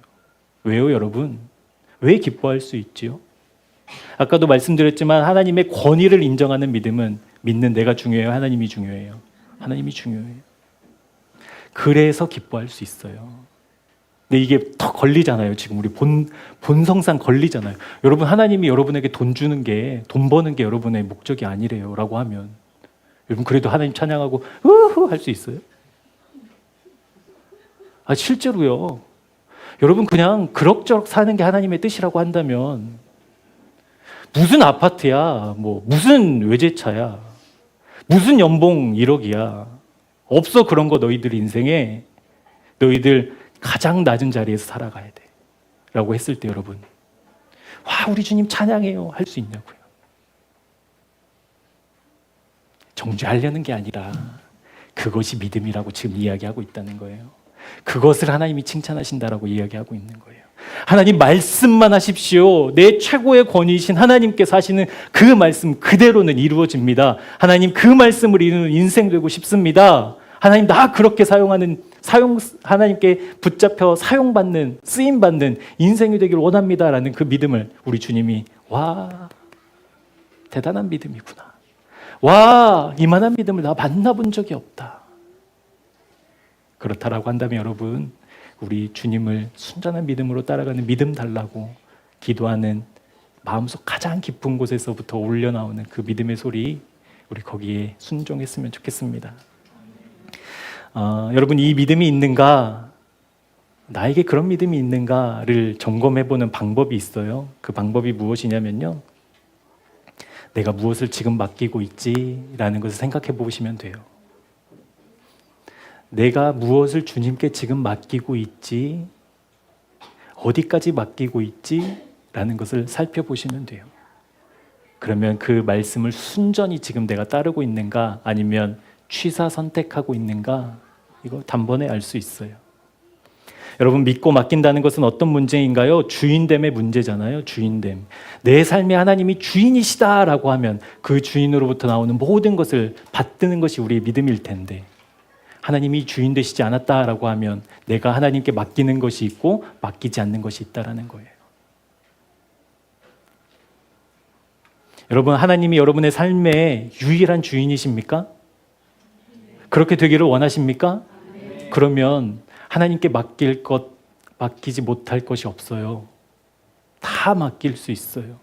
왜요, 여러분? 왜 기뻐할 수 있지요? 아까도 말씀드렸지만 하나님의 권위를 인정하는 믿음은 믿는 내가 중요해요? 하나님이 중요해요? 하나님이 중요해요. 그래서 기뻐할 수 있어요. 근데 이게 더 걸리잖아요. 지금 우리 본성상 걸리잖아요. 여러분, 하나님이 여러분에게 돈 주는 게, 돈 버는 게 여러분의 목적이 아니래요 라고 하면 여러분 그래도 하나님 찬양하고 우후 할 수 있어요? 실제로요. 여러분 그냥 그럭저럭 사는 게 하나님의 뜻이라고 한다면 무슨 아파트야, 무슨 외제차야, 무슨 연봉 1억이야. 없어 그런 거. 너희들 인생에 너희들 가장 낮은 자리에서 살아가야 돼 라고 했을 때 여러분, 와 우리 주님 찬양해요 할 수 있냐고요. 정죄하려는 게 아니라 그것이 믿음이라고 지금 이야기하고 있다는 거예요. 그것을 하나님이 칭찬하신다라고 이야기하고 있는 거예요. 하나님 말씀만 하십시오. 내 최고의 권위이신 하나님께서 하시는 그 말씀 그대로는 이루어집니다. 하나님 그 말씀을 이루는 인생 되고 싶습니다. 하나님 나 그렇게 하나님께 붙잡혀 사용받는 쓰임받는 인생이 되길 원합니다라는 그 믿음을 우리 주님이 와 대단한 믿음이구나. 와 이만한 믿음을 나 만나본 적이 없다. 그렇다라고 한다면 여러분 우리 주님을 순전한 믿음으로 따라가는 믿음 달라고 기도하는 마음속 가장 깊은 곳에서부터 올려나오는 그 믿음의 소리 우리 거기에 순종했으면 좋겠습니다. 여러분 이 믿음이 있는가 나에게 그런 믿음이 있는가를 점검해보는 방법이 있어요. 그 방법이 무엇이냐면요 내가 무엇을 지금 맡기고 있지라는 것을 생각해 보시면 돼요. 내가 무엇을 주님께 지금 맡기고 있지, 어디까지 맡기고 있지 라는 것을 살펴보시면 돼요. 그러면 그 말씀을 순전히 지금 내가 따르고 있는가 아니면 취사 선택하고 있는가 이거 단번에 알 수 있어요. 여러분 믿고 맡긴다는 것은 어떤 문제인가요? 주인됨의 문제잖아요. 주인됨. 내 삶에 하나님이 주인이시다라고 하면 그 주인으로부터 나오는 모든 것을 받드는 것이 우리의 믿음일 텐데 하나님이 주인 되시지 않았다라고 하면 내가 하나님께 맡기는 것이 있고 맡기지 않는 것이 있다라는 거예요. 여러분 하나님이 여러분의 삶의 유일한 주인이십니까? 그렇게 되기를 원하십니까? 그러면 하나님께 맡길 것, 맡기지 못할 것이 없어요. 다 맡길 수 있어요.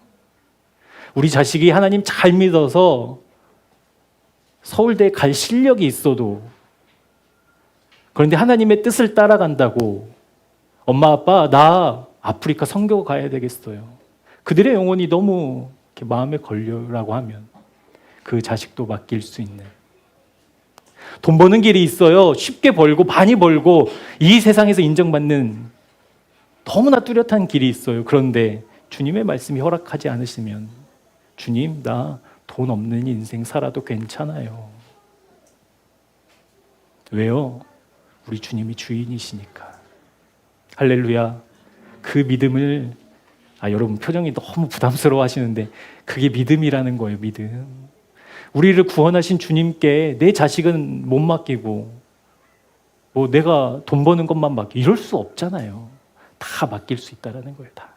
우리 자식이 하나님 잘 믿어서 서울대에 갈 실력이 있어도 그런데 하나님의 뜻을 따라간다고 엄마 아빠 나 아프리카 선교 가야 되겠어요. 그들의 영혼이 너무 이렇게 마음에 걸려라고 하면 그 자식도 맡길 수 있는 돈 버는 길이 있어요. 쉽게 벌고 많이 벌고 이 세상에서 인정받는 너무나 뚜렷한 길이 있어요. 그런데 주님의 말씀이 허락하지 않으시면 주님 나 돈 없는 인생 살아도 괜찮아요. 왜요? 우리 주님이 주인이시니까. 할렐루야. 그 믿음을 여러분 표정이 너무 부담스러워 하시는데 그게 믿음이라는 거예요. 믿음. 우리를 구원하신 주님께 내 자식은 못 맡기고 뭐 내가 돈 버는 것만 맡기고 이럴 수 없잖아요. 다 맡길 수 있다는 거예요. 다.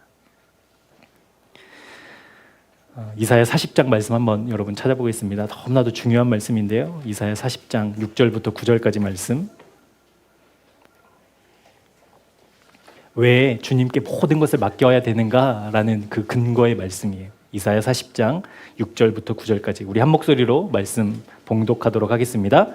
이사야 40장 말씀 한번 여러분 찾아보겠습니다. 너무나도 중요한 말씀인데요. 이사야 40장 6절부터 9절까지 말씀. 왜 주님께 모든 것을 맡겨야 되는가라는 그 근거의 말씀이에요. 이사야 40장 6절부터 9절까지 우리 한 목소리로 말씀 봉독하도록 하겠습니다.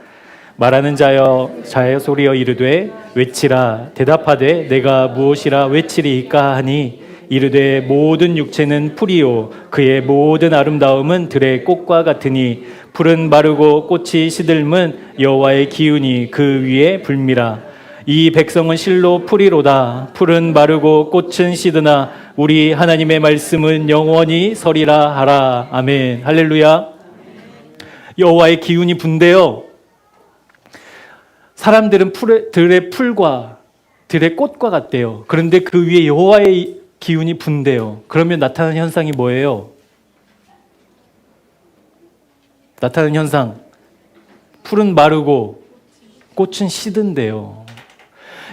말하는 자여 소리여 이르되 외치라 대답하되 내가 무엇이라 외치리이까 하니 이르되 모든 육체는 풀이요 그의 모든 아름다움은 들의 꽃과 같으니 풀은 마르고 꽃이 시들면 여호와의 기운이 그 위에 불미라. 이 백성은 실로 풀이로다. 풀은 마르고 꽃은 시드나 우리 하나님의 말씀은 영원히 서리라 하라. 아멘. 할렐루야. 여호와의 기운이 분대요. 사람들은 들의 풀과 들의 꽃과 같대요. 그런데 그 위에 여호와의 기운이 분대요. 그러면 나타나는 현상이 뭐예요? 나타나는 현상. 풀은 마르고 꽃은 시든대요.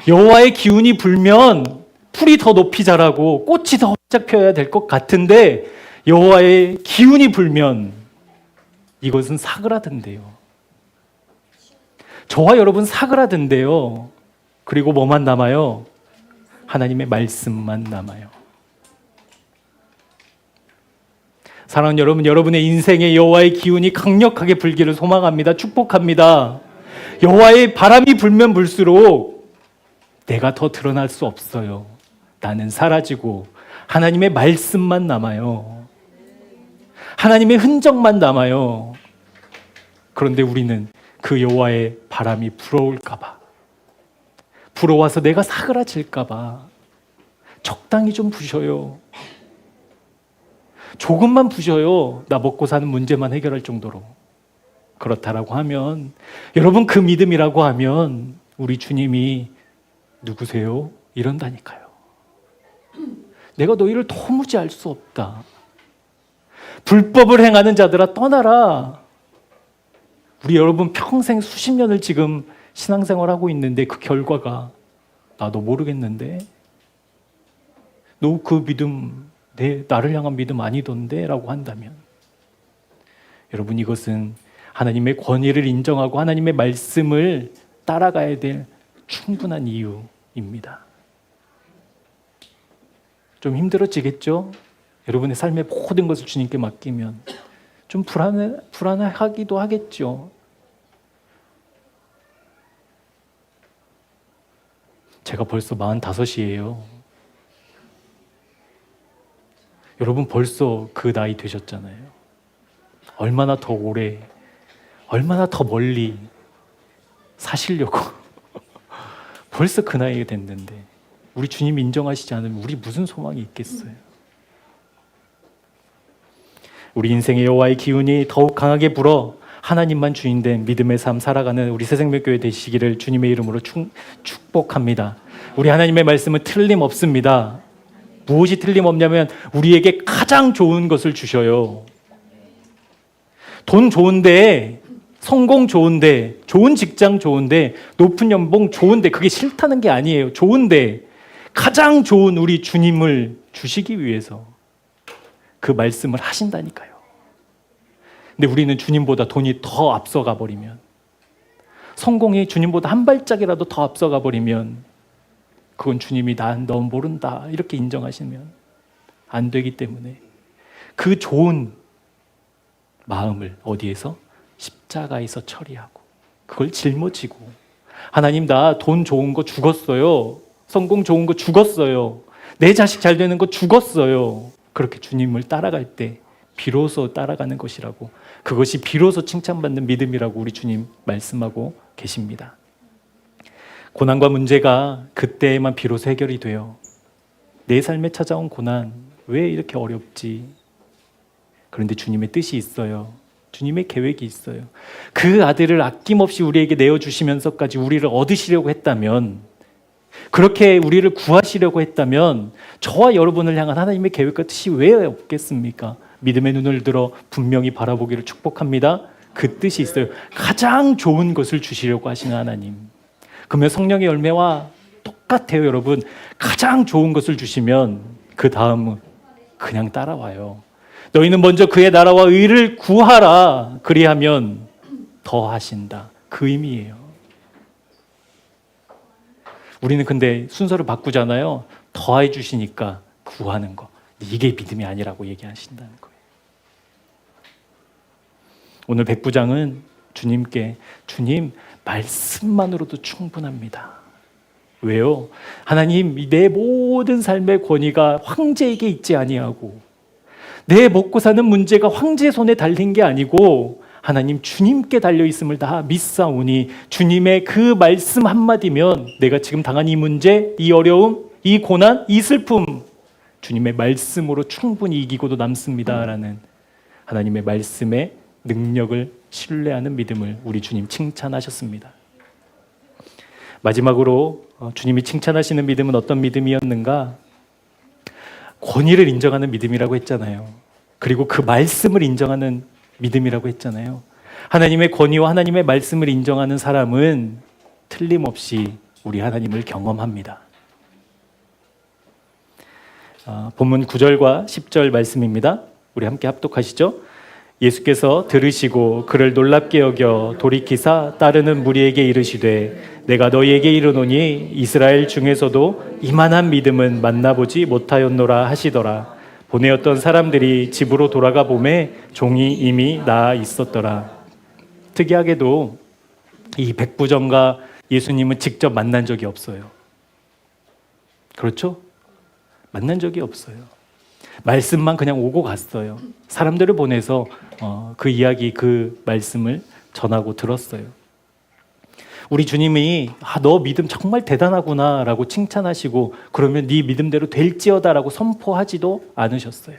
여호와의 기운이 불면 풀이 더 높이 자라고 꽃이 더 활짝 펴야 될 것 같은데 여호와의 기운이 불면 이것은 사그라든대요. 저와 여러분 사그라든대요. 그리고 뭐만 남아요? 하나님의 말씀만 남아요. 사랑하는 여러분, 여러분의 인생에 여호와의 기운이 강력하게 불기를 소망합니다. 축복합니다. 여호와의 바람이 불면 불수록 내가 더 드러날 수 없어요. 나는 사라지고 하나님의 말씀만 남아요. 하나님의 흔적만 남아요. 그런데 우리는 그 여호와의 바람이 불어올까 봐, 불어와서 내가 사그라질까 봐 적당히 좀 부셔요. 조금만 부셔요. 나 먹고 사는 문제만 해결할 정도로. 그렇다라고 하면, 여러분 그 믿음이라고 하면 우리 주님이 누구세요? 이런다니까요. 내가 너희를 도무지 알 수 없다. 불법을 행하는 자들아 떠나라. 우리 여러분 평생 수십 년을 지금 신앙생활하고 있는데 그 결과가 나도 모르겠는데, 너 그 믿음 나를 향한 믿음 아니던데 라고 한다면, 여러분 이것은 하나님의 권위를 인정하고 하나님의 말씀을 따라가야 될 충분한 이유입니다. 좀 힘들어지겠죠? 여러분의 삶의 모든 것을 주님께 맡기면 좀 불안하기도 하겠죠. 제가 벌써 45이에요. 여러분 벌써 그 나이 되셨잖아요. 얼마나 더 오래, 얼마나 더 멀리 사시려고 벌써 그 나이가 됐는데, 우리 주님 인정하시지 않으면 우리 무슨 소망이 있겠어요? 우리 인생의 여호와의 기운이 더욱 강하게 불어 하나님만 주인된 믿음의 삶 살아가는 우리 새생명교회 되시기를 주님의 이름으로 축복합니다. 우리 하나님의 말씀은 틀림없습니다. 무엇이 틀림없냐면 우리에게 가장 좋은 것을 주셔요. 돈 좋은데, 성공 좋은데, 좋은 직장 좋은데, 높은 연봉 좋은데, 그게 싫다는 게 아니에요. 좋은데 가장 좋은 우리 주님을 주시기 위해서 그 말씀을 하신다니까요. 근데 우리는 주님보다 돈이 더 앞서가 버리면, 성공이 주님보다 한 발짝이라도 더 앞서가 버리면, 그건 주님이 넌 모른다 이렇게 인정하시면 안 되기 때문에, 그 좋은 마음을 어디에서? 십자가에서 처리하고 그걸 짊어지고, 하나님 나 돈 좋은 거 죽었어요. 성공 좋은 거 죽었어요. 내 자식 잘 되는 거 죽었어요. 그렇게 주님을 따라갈 때 비로소 따라가는 것이라고, 그것이 비로소 칭찬받는 믿음이라고 우리 주님 말씀하고 계십니다. 고난과 문제가 그때에만 비로소 해결이 돼요. 내 삶에 찾아온 고난 왜 이렇게 어렵지? 그런데 주님의 뜻이 있어요. 주님의 계획이 있어요. 그 아들을 아낌없이 우리에게 내어주시면서까지 우리를 얻으시려고 했다면, 그렇게 우리를 구하시려고 했다면 저와 여러분을 향한 하나님의 계획과 뜻이 왜 없겠습니까? 믿음의 눈을 들어 분명히 바라보기를 축복합니다. 그 뜻이 있어요. 가장 좋은 것을 주시려고 하시는 하나님. 그러면 성령의 열매와 똑같아요, 여러분. 가장 좋은 것을 주시면 그 다음은 그냥 따라와요. 너희는 먼저 그의 나라와 의를 구하라. 그리하면 더 하신다. 그 의미예요. 우리는 근데 순서를 바꾸잖아요. 더해 주시니까 구하는 거. 이게 믿음이 아니라고 얘기하신다는 거예요. 오늘 백부장은 주님께, 주님 말씀만으로도 충분합니다. 왜요? 하나님, 내 모든 삶의 권위가 황제에게 있지 아니하고, 내 먹고 사는 문제가 황제 손에 달린 게 아니고 하나님 주님께 달려있음을 다 믿사오니, 주님의 그 말씀 한마디면 내가 지금 당한 이 문제, 이 어려움, 이 고난, 이 슬픔, 주님의 말씀으로 충분히 이기고도 남습니다 라는 하나님의 말씀의 능력을 신뢰하는 믿음을 우리 주님 칭찬하셨습니다. 마지막으로 주님이 칭찬하시는 믿음은 어떤 믿음이었는가? 권위를 인정하는 믿음이라고 했잖아요. 그리고 그 말씀을 인정하는 믿음이라고 했잖아요. 하나님의 권위와 하나님의 말씀을 인정하는 사람은 틀림없이 우리 하나님을 경험합니다. 본문 9절과 10절 말씀입니다. 우리 함께 합독하시죠. 예수께서 들으시고 그를 놀랍게 여겨 돌이키사 따르는 무리에게 이르시되, 내가 너희에게 이르노니 이스라엘 중에서도 이만한 믿음은 만나보지 못하였노라 하시더라. 보내었던 사람들이 집으로 돌아가 보매 종이 이미 나아 있었더라. 특이하게도 이 백부장과 예수님은 직접 만난 적이 없어요. 그렇죠? 만난 적이 없어요. 말씀만 그냥 오고 갔어요. 사람들을 보내서 그 이야기, 그 말씀을 전하고 들었어요. 우리 주님이 너 믿음 정말 대단하구나 라고 칭찬하시고, 그러면 네 믿음대로 될지어다 라고 선포하지도 않으셨어요.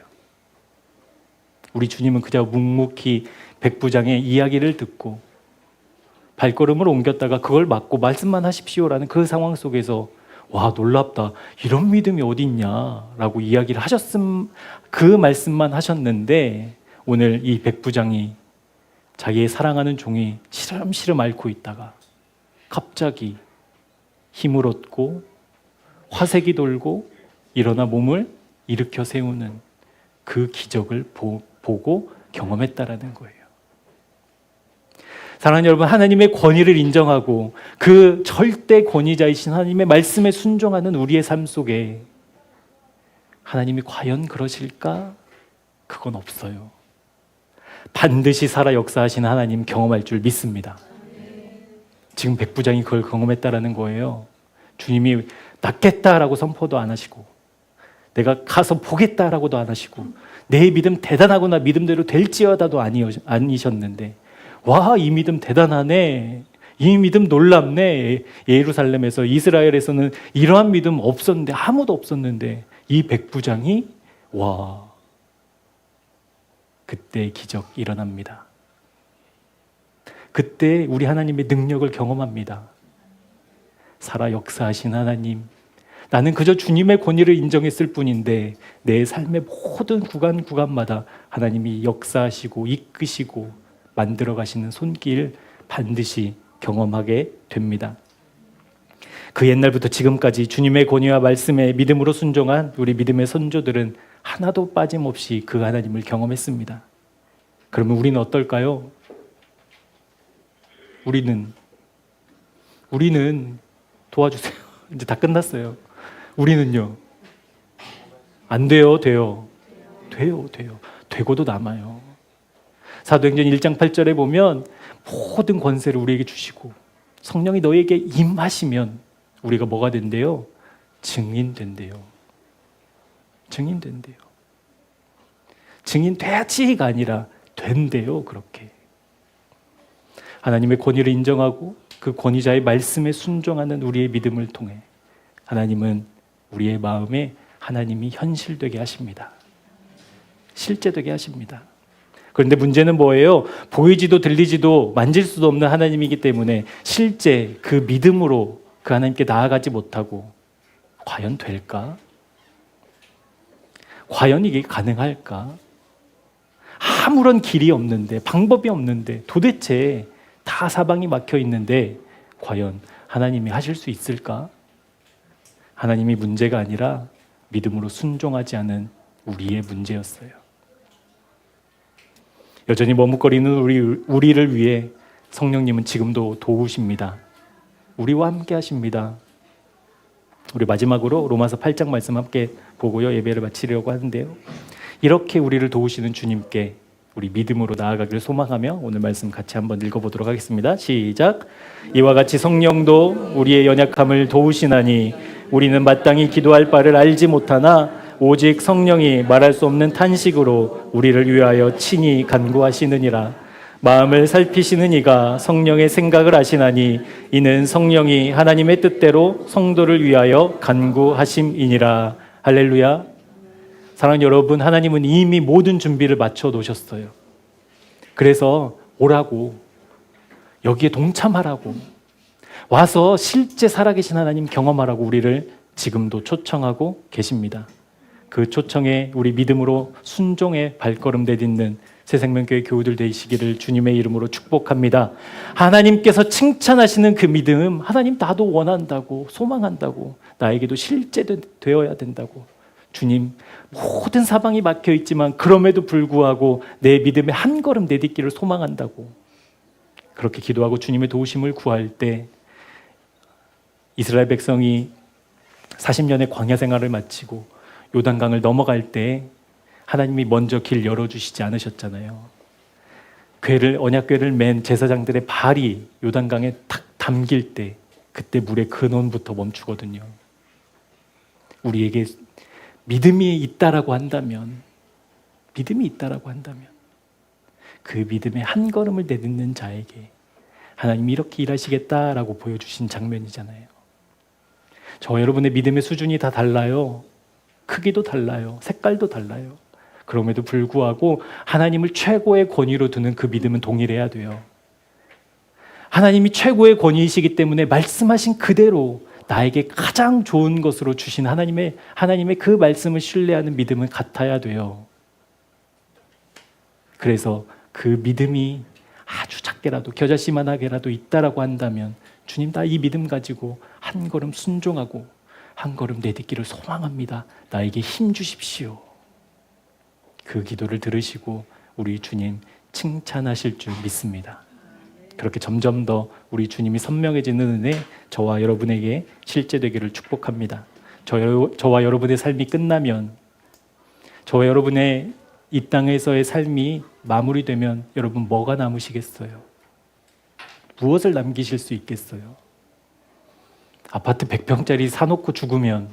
우리 주님은 그저 묵묵히 백부장의 이야기를 듣고 발걸음을 옮겼다가 그걸 막고 말씀만 하십시오라는 그 상황 속에서 와, 놀랍다, 이런 믿음이 어디 있냐라고 이야기를 그 말씀만 하셨는데 오늘 이 백부장이 자기의 사랑하는 종이 시름시름 앓고 있다가 갑자기 힘을 얻고 화색이 돌고 일어나 몸을 일으켜 세우는 그 기적을 보고 경험했다라는 거예요. 사랑하는 여러분, 하나님의 권위를 인정하고 그 절대 권위자이신 하나님의 말씀에 순종하는 우리의 삶 속에 하나님이 과연 그러실까? 그건 없어요. 반드시 살아 역사하신 하나님 경험할 줄 믿습니다. 지금 백부장이 그걸 경험했다라는 거예요. 주님이 낫겠다라고 선포도 안 하시고 내가 가서 보겠다라고도 안 하시고 내 믿음 대단하구나, 믿음대로 될지어다도 아니셨는데 와, 이 믿음 대단하네, 이 믿음 놀랍네. 예루살렘에서, 이스라엘에서는 이러한 믿음 없었는데, 아무도 없었는데 이 백부장이 와, 그때 기적 일어납니다. 그때 우리 하나님의 능력을 경험합니다. 살아 역사하신 하나님, 나는 그저 주님의 권위를 인정했을 뿐인데 내 삶의 모든 구간마다 하나님이 역사하시고 이끄시고 만들어 가시는 손길 반드시 경험하게 됩니다. 그 옛날부터 지금까지 주님의 권위와 말씀에 믿음으로 순종한 우리 믿음의 선조들은 하나도 빠짐없이 그 하나님을 경험했습니다. 그러면 우리는 어떨까요? 우리는 도와주세요. 이제 다 끝났어요. 우리는요? 안 돼요, 돼요. 되고도 남아요. 사도행전 1장 8절에 보면 모든 권세를 우리에게 주시고 성령이 너에게 임하시면 우리가 뭐가 된대요? 증인된대요. 증인돼야지가 아니라 된대요. 그렇게 하나님의 권위를 인정하고 그 권위자의 말씀에 순종하는 우리의 믿음을 통해 하나님은 우리의 마음에 하나님이 현실되게 하십니다. 실제되게 하십니다. 그런데 문제는 뭐예요? 보이지도 들리지도 만질 수도 없는 하나님이기 때문에 실제 그 믿음으로 그 하나님께 나아가지 못하고 과연 될까? 과연 이게 가능할까? 아무런 길이 없는데, 방법이 없는데, 도대체 다 사방이 막혀 있는데 과연 하나님이 하실 수 있을까? 하나님이 문제가 아니라 믿음으로 순종하지 않은 우리의 문제였어요. 여전히 머뭇거리는 우리를 위해 성령님은 지금도 도우십니다. 우리와 함께 하십니다. 우리 마지막으로 로마서 8장 말씀 함께 보고요, 예배를 마치려고 하는데요. 이렇게 우리를 도우시는 주님께 우리 믿음으로 나아가기를 소망하며 오늘 말씀 같이 한번 읽어보도록 하겠습니다. 시작. 이와 같이 성령도 우리의 연약함을 도우시나니 우리는 마땅히 기도할 바를 알지 못하나 오직 성령이 말할 수 없는 탄식으로 우리를 위하여 친히 간구하시느니라. 마음을 살피시는 이가 성령의 생각을 아시나니 이는 성령이 하나님의 뜻대로 성도를 위하여 간구하심이니라. 할렐루야. 사랑하는 여러분, 하나님은 이미 모든 준비를 마쳐 놓으셨어요. 그래서 오라고, 여기에 동참하라고, 와서 실제 살아계신 하나님 경험하라고 우리를 지금도 초청하고 계십니다. 그 초청에 우리 믿음으로 순종의 발걸음 내딛는 새생명교회 교우들 되시기를 주님의 이름으로 축복합니다. 하나님께서 칭찬하시는 그 믿음, 하나님 나도 원한다고, 소망한다고, 나에게도 실제되어야 된다고. 주님, 모든 사방이 막혀 있지만 그럼에도 불구하고 내 믿음의 한 걸음 내딛기를 소망한다고. 그렇게 기도하고 주님의 도우심을 구할 때 이스라엘 백성이 40년의 광야 생활을 마치고 요단강을 넘어갈 때 하나님이 먼저 길 열어주시지 않으셨잖아요. 언약궤를 맨 제사장들의 발이 요단강에 탁 담길 때 그때 물의 근원부터 멈추거든요. 우리에게 믿음이 있다라고 한다면 그 믿음의 한 걸음을 내딛는 자에게 하나님이 이렇게 일하시겠다라고 보여주신 장면이잖아요. 저 여러분의 믿음의 수준이 다 달라요. 크기도 달라요. 색깔도 달라요. 그럼에도 불구하고 하나님을 최고의 권위로 두는 그 믿음은 동일해야 돼요. 하나님이 최고의 권위이시기 때문에 말씀하신 그대로 나에게 가장 좋은 것으로 주신 하나님의 그 말씀을 신뢰하는 믿음은 같아야 돼요. 그래서 그 믿음이 아주 작게라도 겨자씨만하게라도 있다라고 한다면 주님, 나 이 믿음 가지고 한 걸음 순종하고 한 걸음 내딛기를 소망합니다. 나에게 힘 주십시오. 그 기도를 들으시고 우리 주님 칭찬하실 줄 믿습니다. 그렇게 점점 더 우리 주님이 선명해지는 은혜 저와 여러분에게 실제되기를 축복합니다. 저와 여러분의 삶이 끝나면, 저와 여러분의 이 땅에서의 삶이 마무리되면 여러분 뭐가 남으시겠어요? 무엇을 남기실 수 있겠어요? 아파트 100평짜리 사놓고 죽으면,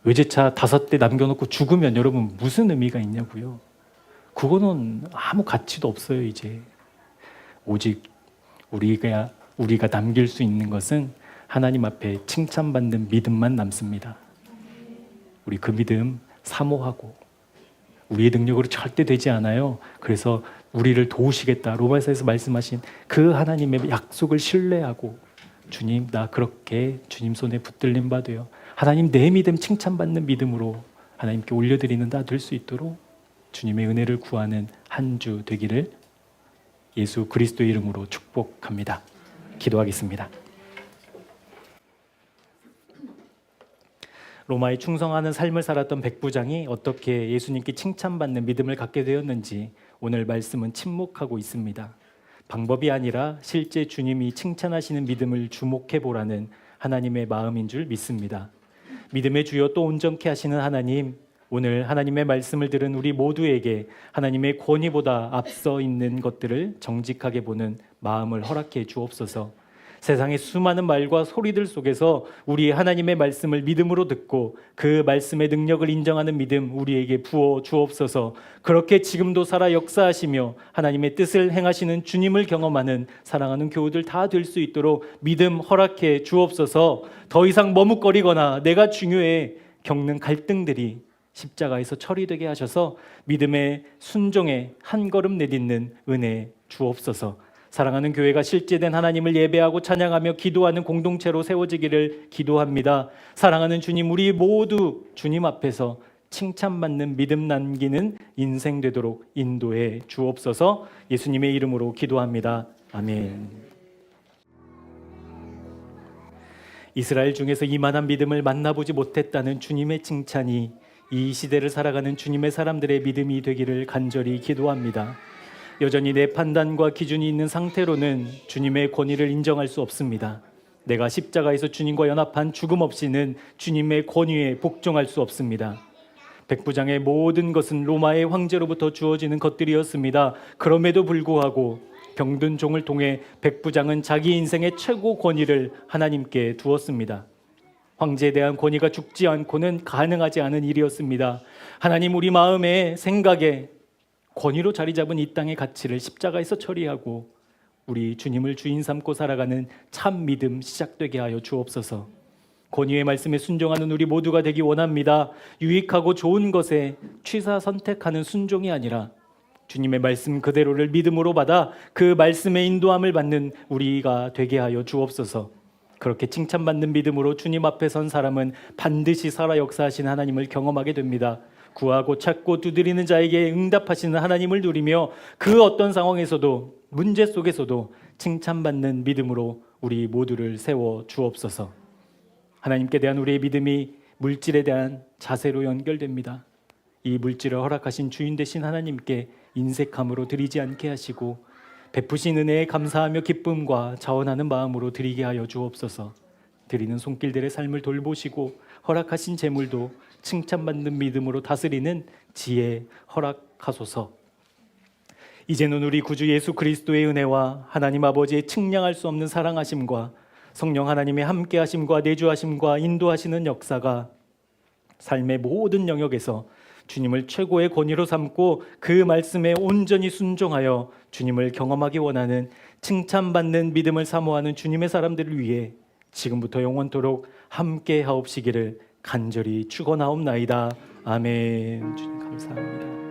외제차 5대 남겨놓고 죽으면 여러분 무슨 의미가 있냐고요? 그거는 아무 가치도 없어요. 이제 오직 우리가 남길 수 있는 것은 하나님 앞에 칭찬받는 믿음만 남습니다. 우리 그 믿음 사모하고, 우리의 능력으로 절대 되지 않아요. 그래서 우리를 도우시겠다 로마서에서 말씀하신 그 하나님의 약속을 신뢰하고, 주님, 나 그렇게 주님 손에 붙들림 받아요. 하나님, 내 믿음 칭찬받는 믿음으로 하나님께 올려드리는 나 될 수 있도록 주님의 은혜를 구하는 한 주 되기를 예수 그리스도의 이름으로 축복합니다. 기도하겠습니다. 로마에 충성하는 삶을 살았던 백부장이 어떻게 예수님께 칭찬받는 믿음을 갖게 되었는지 오늘 말씀은 침묵하고 있습니다. 방법이 아니라 실제 주님이 칭찬하시는 믿음을 주목해 보라는 하나님의 마음인 줄 믿습니다. 믿음의 주여 또 온전케 하시는 하나님, 오늘 하나님의 말씀을 들은 우리 모두에게 하나님의 권위보다 앞서 있는 것들을 정직하게 보는 마음을 허락해 주옵소서. 세상의 수많은 말과 소리들 속에서 우리 하나님의 말씀을 믿음으로 듣고 그 말씀의 능력을 인정하는 믿음 우리에게 부어 주옵소서. 그렇게 지금도 살아 역사하시며 하나님의 뜻을 행하시는 주님을 경험하는 사랑하는 교우들 다 될 수 있도록 믿음 허락해 주옵소서. 더 이상 머뭇거리거나 내가 중요해 겪는 갈등들이 십자가에서 처리되게 하셔서 믿음의 순종에 한 걸음 내딛는 은혜 주옵소서. 사랑하는 교회가 실제된 하나님을 예배하고 찬양하며 기도하는 공동체로 세워지기를 기도합니다. 사랑하는 주님, 우리 모두 주님 앞에서 칭찬받는 믿음 남기는 인생 되도록 인도해 주옵소서. 예수님의 이름으로 기도합니다. 아멘. 이스라엘 중에서 이만한 믿음을 만나보지 못했다는 주님의 칭찬이 이 시대를 살아가는 주님의 사람들의 믿음이 되기를 간절히 기도합니다. 여전히 내 판단과 기준이 있는 상태로는 주님의 권위를 인정할 수 없습니다. 내가 십자가에서 주님과 연합한 죽음 없이는 주님의 권위에 복종할 수 없습니다. 백부장의 모든 것은 로마의 황제로부터 주어지는 것들이었습니다. 그럼에도 불구하고 병든 종을 통해 백부장은 자기 인생의 최고 권위를 하나님께 두었습니다. 황제에 대한 권위가 죽지 않고는 가능하지 않은 일이었습니다. 하나님, 우리 마음에 생각에 권위로 자리 잡은 이 땅의 가치를 십자가에서 처리하고 우리 주님을 주인 삼고 살아가는 참 믿음 시작되게 하여 주옵소서. 권위의 말씀에 순종하는 우리 모두가 되기 원합니다. 유익하고 좋은 것에 취사 선택하는 순종이 아니라 주님의 말씀 그대로를 믿음으로 받아 그 말씀의 인도함을 받는 우리가 되게 하여 주옵소서. 그렇게 칭찬받는 믿음으로 주님 앞에 선 사람은 반드시 살아 역사하시는 하나님을 경험하게 됩니다. 구하고 찾고 두드리는 자에게 응답하시는 하나님을 누리며 그 어떤 상황에서도 문제 속에서도 칭찬받는 믿음으로 우리 모두를 세워 주옵소서. 하나님께 대한 우리의 믿음이 물질에 대한 자세로 연결됩니다. 이 물질을 허락하신 주인 되신 하나님께 인색함으로 드리지 않게 하시고 베푸신 은혜에 감사하며 기쁨과 자원하는 마음으로 드리게 하여 주옵소서. 드리는 손길들의 삶을 돌보시고 허락하신 재물도 칭찬받는 믿음으로 다스리는 지혜 허락하소서. 이제는 우리 구주 예수 그리스도의 은혜와 하나님 아버지의 측량할 수 없는 사랑하심과 성령 하나님의 함께하심과 내주하심과 인도하시는 역사가 삶의 모든 영역에서 주님을 최고의 권위로 삼고 그 말씀에 온전히 순종하여 주님을 경험하기 원하는 칭찬받는 믿음을 사모하는 주님의 사람들을 위해 지금부터 영원토록 함께 하옵시기를 간절히 축원하옵나이다. 아멘. 주님 감사합니다.